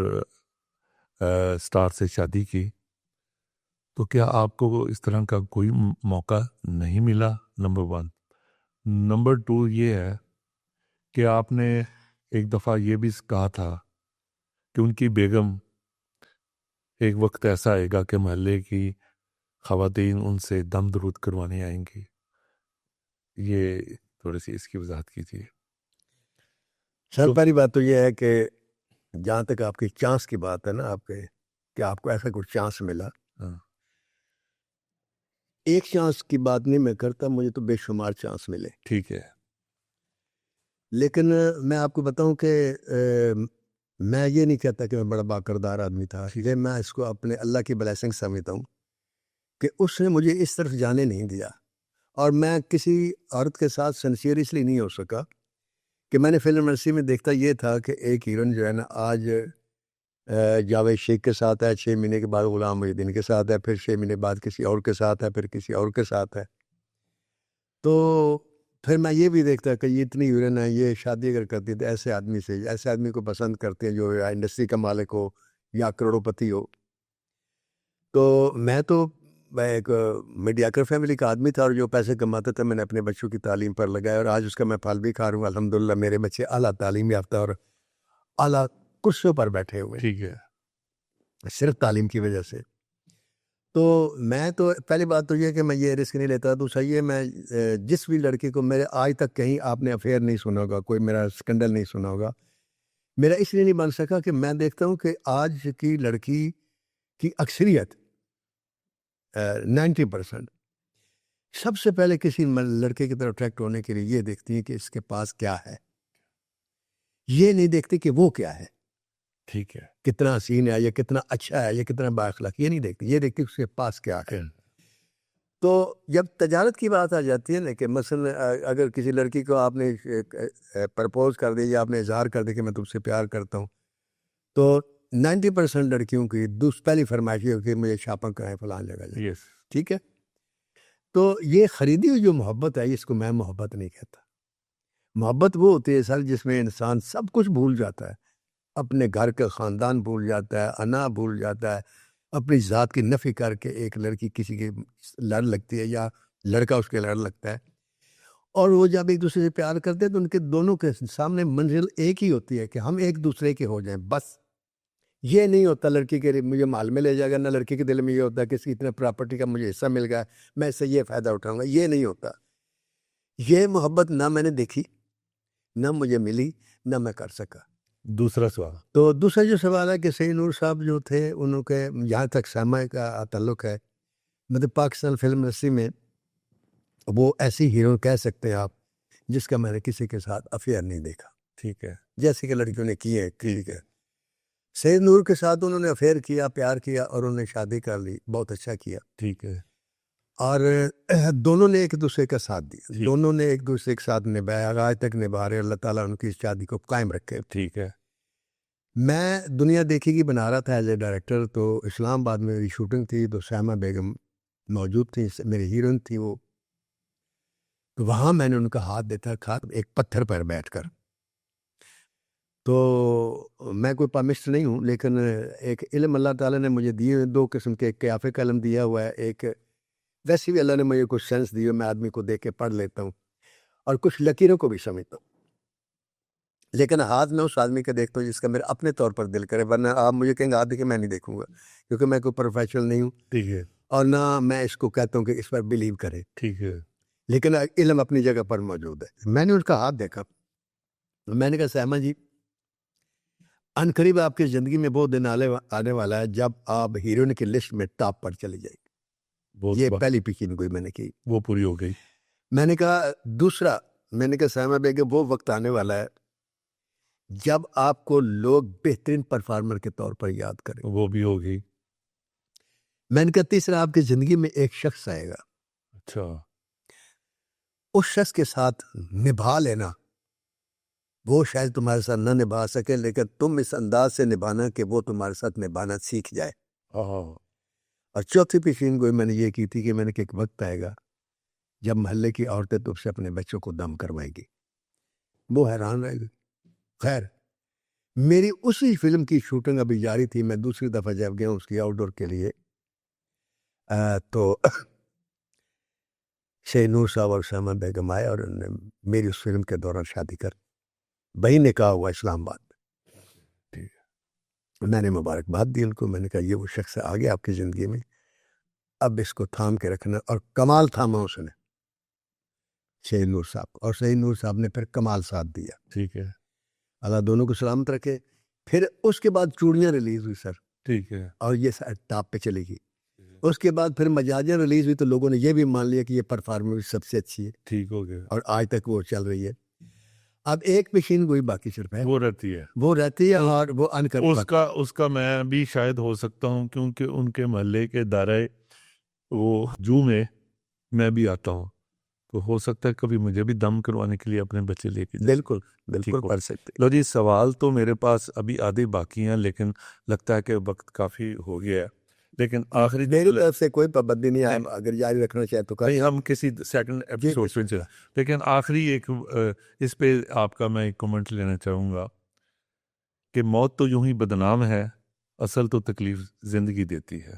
سٹار سے شادی کی، تو کیا آپ کو اس طرح کا کوئی موقع نہیں ملا؟ نمبر 1۔ نمبر 2 یہ ہے کہ آپ نے ایک دفعہ یہ بھی کہا تھا کہ ان کی بیگم، ایک وقت ایسا آئے گا کہ محلے کی خواتین ان سے دم درود کروانے آئیں گی، یہ تھوڑی سی اس کی وضاحت کیجیے۔ سر پہلی بات تو یہ ہے کہ جہاں تک آپ کی چانس کی بات ہے نا، آپ کے کہ آپ کو ایسا کچھ چانس ملا، ہاں، ایک چانس کی بات نہیں میں کرتا، مجھے تو بے شمار چانس ملے، ٹھیک ہے، لیکن میں آپ کو بتاؤں کہ میں یہ نہیں کہتا کہ میں بڑا باکردار آدمی تھا، یہ میں اس کو اپنے اللہ کی بلیسنگ سمجھتا ہوں کہ اس نے مجھے اس طرف جانے نہیں دیا، اور میں کسی عورت کے ساتھ سنسیئر اس لیے نہیں ہو سکا کہ میں نے فلم انڈسٹری میں دیکھتا یہ تھا کہ ایک ہیروئن جو ہے نا، آج جاوید شیخ کے ساتھ ہے، 6 مہینے کے بعد غلام محی الدین کے ساتھ ہے، پھر 6 مہینے بعد کسی اور کے ساتھ ہے، پھر کسی اور کے ساتھ ہے، تو پھر میں یہ بھی دیکھتا کہ یہ اتنی ہیروئن ہے، یہ شادی اگر کرتی ہے تو ایسے آدمی سے، ایسے آدمی کو پسند کرتے ہیں جو انڈسٹری کا مالک ہو یا کروڑوں پتی ہو، تو میں ایک میڈیاکر فیملی کا آدمی تھا، اور جو پیسے کماتا تھا میں نے اپنے بچوں کی تعلیم پر لگایا، اور آج اس کا میں پھل بھی کھا رہا ہوں، الحمدللہ میرے بچے اعلیٰ تعلیم یافتہ اور اعلیٰ کرسیوں پر بیٹھے ہوئے۔ ٹھیک ہے، صرف تعلیم کی وجہ سے. تو میں تو پہلی بات تو یہ کہ میں یہ رسک نہیں لیتا. دوسرا یہ میں جس بھی لڑکی کو میرے آج تک کہیں آپ نے افیئر نہیں سنا ہوگا, کوئی میرا اسکینڈل نہیں سنا ہوگا. میرا اس لیے نہیں بن سکا کہ میں دیکھتا ہوں کہ آج کی لڑکی کی اکثریت 90% سب سے پہلے کسی لڑکے کی طرف اٹریکٹ ہونے کے لیے یہ دیکھتی ہیں کہ اس کے پاس کیا ہے. یہ نہیں دیکھتی کہ وہ کیا ہے, ٹھیک ہے, کتنا حسین ہے, یا کتنا اچھا ہے, یا کتنا بااخلاق, یہ نہیں دیکھتی. یہ دیکھتی اس کے پاس کیا ہے. تو جب تجارت کی بات آ جاتی ہے نا کہ مثلا اگر کسی لڑکی کو آپ نے پرپوز کر دیا یا آپ نے اظہار کر دیا کہ میں تم سے پیار کرتا ہوں, تو 90% لڑکیوں کی پہلی فرمائش یہ ہوتی ہے مجھے شاپنگ کرائیں فلان جگہ جائیں. یس, ٹھیک ہے. تو یہ خریدی ہوئی جو محبت ہے اس کو میں محبت نہیں کہتا. محبت وہ ہوتی ہے سر جس میں انسان سب کچھ بھول جاتا ہے, اپنے گھر کا خاندان بھول جاتا ہے, انا بھول جاتا ہے, اپنی ذات کی نفی کر کے ایک لڑکی کسی کے لڑ لگتی ہے یا لڑکا اس کے لڑ لگتا ہے, اور وہ جب ایک دوسرے سے پیار کرتے ہیں تو ان کے دونوں کے سامنے منزل ایک ہی ہوتی ہے کہ ہم ایک دوسرے کے ہو جائیں بس. یہ نہیں ہوتا لڑکی کے مجھے مال میں لے جائے گا, نہ لڑکی کے دل میں یہ ہوتا ہے کہ اس کی اتنا پراپرٹی کا مجھے حصہ مل گیا میں اس سے یہ فائدہ اٹھاؤں گا. یہ نہیں ہوتا. یہ محبت نہ میں نے دیکھی, نہ مجھے ملی, نہ میں کر سکا. دوسرا سوال. تو دوسرا جو سوال ہے کہ سید نور صاحب جو تھے انہوں کے یہاں تک سیما کا تعلق ہے, مطلب پاکستان فلم انڈسٹری میں وہ ایسی ہیرو کہہ سکتے ہیں آپ جس کا میں نے کسی کے ساتھ افیئر نہیں دیکھا. ٹھیک ہے, جیسے کہ لڑکیوں نے کی ہے. ٹھیک ہے. سید نور کے ساتھ انہوں نے افیئر کیا, پیار کیا, اور انہوں نے شادی کر لی, بہت اچھا کیا. ٹھیک ہے, اور دونوں نے ایک دوسرے کا ساتھ دیا, دونوں نے ایک دوسرے کے ساتھ نبھایا, آج تک نبھا رہے. اللہ تعالیٰ ان کی شادی کو قائم رکھے. ٹھیک ہے. میں دنیا دیکھی کی بنا رہا تھا ایز اے ڈائریکٹر, تو اسلام آباد میں میری شوٹنگ تھی, تو سیما بیگم موجود تھی, میری ہیروئن تھی وہ. تو وہاں میں نے ان کا ہاتھ دیتا کھا ایک پتھر پر بیٹھ کر. تو میں کوئی پامسٹ نہیں ہوں, لیکن ایک علم اللہ تعالیٰ نے مجھے دیے ہوئے, دو قسم کے, ایک قیافے کا علم دیا ہوا ہے, ایک ویسے بھی اللہ نے مجھے کچھ سینس دی ہوئی, میں آدمی کو دیکھ کے پڑھ لیتا ہوں, اور کچھ لکیروں کو بھی سمجھتا ہوں. لیکن ہاتھ میں اس آدمی کا دیکھتا ہوں جس کا میرا اپنے طور پر دل کرے, ورنہ آپ مجھے کہیں گے ہاتھ دیکھے میں نہیں دیکھوں گا, کیونکہ میں کوئی پروفیشنل نہیں ہوں. ٹھیک ہے, اور نہ میں اس کو کہتا ہوں کہ اس پر بلیو کرے. ٹھیک ہے. لیکن علم اپنی جگہ پر موجود ہے. میں نے ان کا ہاتھ دیکھا, میں نے کہا سیما جی ان قریب آپ کی زندگی میں وہ دن آنے والا ہے جب آپ ہیروئن کی لسٹ میں ٹاپ پر چلی جائے گی. یہ پہلی پیشین گوئی میں نے کی, وہ پوری ہو گئی. میں نے کہا دوسرا, میں نے کہا سیما بیگم وہ وقت آنے والا ہے جب آپ کو لوگ بہترین پرفارمر کے طور پر یاد کریں. وہ بھی ہو گئی. میں نے کہا تیسرا آپ کی زندگی میں ایک شخص آئے گا, اچھا, اس شخص کے ساتھ نبھا لینا, وہ شاید تمہارے ساتھ نہ نبھا سکے, لیکن تم اس انداز سے نبھانا کہ وہ تمہارے ساتھ نبھانا سیکھ جائے. اور چوتھی پیشین گوئی میں نے یہ کی تھی کہ میں نے کہ ایک وقت آئے گا جب محلے کی عورتیں تم سے اپنے بچوں کو دم کروائے گی. وہ حیران رہے گی. خیر, میری اسی فلم کی شوٹنگ ابھی جاری تھی, میں دوسری دفعہ جب گیا اس کی آؤٹ ڈور کے لیے, تو سید نور صاحب اور سیما بیگم آئے اور انہوں نے میری اس فلم کے دوران شادی کر, وہی نکاح ہوا اسلام آباد. ٹھیک ہے, میں نے مبارکباد دی ان کو, میں نے کہا یہ وہ شخص آ گیا آپ کی زندگی میں, اب اس کو تھام کے رکھنا. اور کمال تھاما اس نے سید نور صاحب, اور سید نور صاحب نے پھر کمال ساتھ دیا. ٹھیک ہے, اللہ دونوں کو سلامت رکھے. پھر اس کے بعد چوڑیاں ریلیز ہوئی سر, ٹھیک ہے, اور یہ ٹاپ پہ چلے گی. اس کے بعد پھر مجاجیں ریلیز ہوئی, تو لوگوں نے یہ بھی مان لیا کہ یہ پرفارمنس سب سے اچھی ہے. ٹھیک ہو گیا, اور آج تک وہ چل رہی ہے. اب ایک مشین کوئی باقی صرف ہے, وہ رہتی ہے, وہ رہتی ہے. اور وہ اس کا میں بھی شاید ہو سکتا ہوں, کیونکہ ان کے محلے کے دائرے وہ جو میں بھی آتا ہوں, تو ہو سکتا ہے کبھی مجھے بھی دم کروانے کے لیے اپنے بچے لے کے. بالکل بالکل پڑھ سکتے. لو جی, سوال تو میرے پاس ابھی آدھے باقی ہیں, لیکن لگتا ہے کہ وقت کافی ہو گیا ہے. لیکن آخری میری طرف سے کوئی پابندی نہیں ہے, اگر جاری رکھنا چاہے تو نہیں, ہم کسی سیکنڈ ایپیسوڈ میں چلا. لیکن آخری ایک اس پہ آپ کا میں ایک کمنٹ لینا چاہوں گا کہ موت تو یوں ہی بدنام ہے, اصل تو تکلیف زندگی دیتی ہے.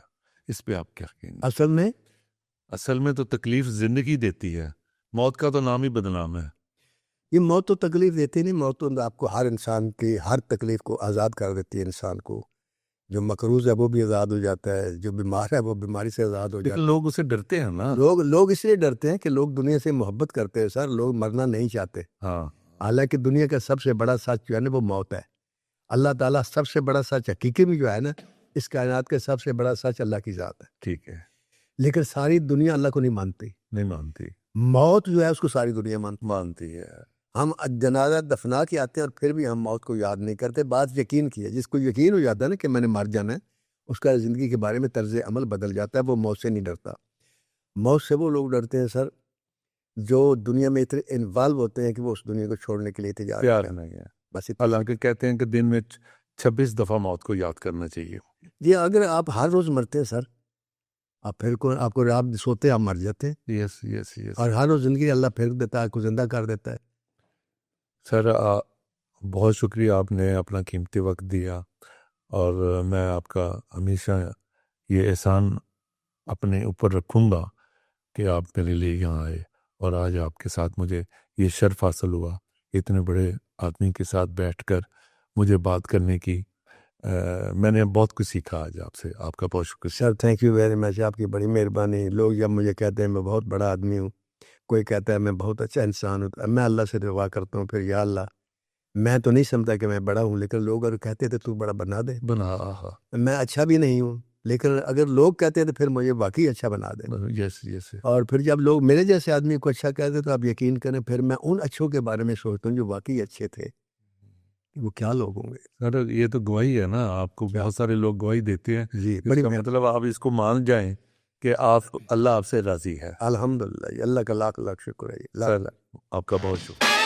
اس پہ آپ کیا کہیں گے؟ اصل میں تو تکلیف زندگی دیتی ہے, موت کا تو نام ہی بدنام ہے. یہ موت تو تکلیف دیتی نہیں, موت تو آپ کو ہر انسان کی ہر تکلیف کو آزاد کر دیتی ہے انسان کو. جو مقروض ہے وہ بھی آزاد ہو جاتا ہے، جو بیمار ہے وہ بیماری سے آزاد ہو جاتا لیکن لوگ اسے ڈرتے ہیں نا. ہے. لوگ اس لیے ڈرتے ہیں کہ لوگ دنیا سے محبت کرتے ہیں سر، لوگ مرنا نہیں چاہتے. ہاں حالانکہ دنیا کا سب سے بڑا سچ جو ہے نا وہ موت ہے. اللہ تعالیٰ سب سے بڑا سچ حقیقی میں جو ہے نا، اس کائنات کا سب سے بڑا سچ اللہ کی ذات ہے. ٹھیک ہے. لیکن ساری دنیا اللہ کو نہیں مانتی. نہیں مانتی. موت جو ہے اس کو ساری دنیا مانتی ہے. ہم جنازہ دفنا کے آتے ہیں اور پھر بھی ہم موت کو یاد نہیں کرتے. بات یقین کی ہے. جس کو یقین ہو جاتا ہے نا کہ میں نے مر جانا ہے، اس کا زندگی کے بارے میں طرز عمل بدل جاتا ہے. وہ موت سے نہیں ڈرتا. موت سے وہ لوگ ڈرتے ہیں سر جو دنیا میں اتنے انوالو ہوتے ہیں کہ وہ اس دنیا کو چھوڑنے کے لیے تیار نہیں ہے. بس حالانکہ کہتے ہیں کہ دن میں 26 دفعہ موت کو یاد کرنا چاہیے. جی اگر آپ ہر روز مرتے ہیں سر، آپ پھر آپ کو آپ سوتے آپ مر جاتے ہیں. یس یس یس. اور ہر روز زندگی اللہ پھیر دیتا ہے، آپ کو زندہ کر دیتا ہے. سر بہت شکریہ، آپ نے اپنا قیمتی وقت دیا، اور میں آپ کا ہمیشہ یہ احسان اپنے اوپر رکھوں گا کہ آپ میرے لیے یہاں آئے، اور آج آپ کے ساتھ مجھے یہ شرف حاصل ہوا اتنے بڑے آدمی کے ساتھ بیٹھ کر مجھے بات کرنے کی. میں نے بہت کچھ سیکھا آج آپ سے. آپ کا بہت شکریہ sir. Thank you very much. آپ کی بڑی مہربانی. لوگ جب مجھے کہتے ہیں میں بہت بڑا آدمی ہوں، کوئی کہتا ہے میں بہت اچھا انسان ہوں، میں اللہ سے دعا کرتا ہوں پھر یا اللہ میں تو نہیں سمجھتا کہ میں بڑا ہوں، لیکن لوگ اگر کہتے تھے تو بڑا بنا دے. بنا. میں اچھا بھی نہیں ہوں، لیکن اگر لوگ کہتے ہیں تو پھر مجھے واقعی اچھا بنا دے. یس یس. اور پھر جب لوگ میرے جیسے آدمی کو اچھا کہتے تو آپ یقین کریں پھر میں ان اچھوں کے بارے میں سوچتا ہوں جو واقعی اچھے تھے. وہ کیا لوگ ہوں گے سر. یہ تو گواہی ہے نا، آپ کو بہت سارے لوگ گواہی دیتے ہیں. جی. اس کا مطلب آپ اس کو مان جائیں کہ اللہ آپ سے راضی ہے. الحمدللہ. اللہ کا لاکھ لاکھ شکر ہے. سر آپ کا بہت شکریہ.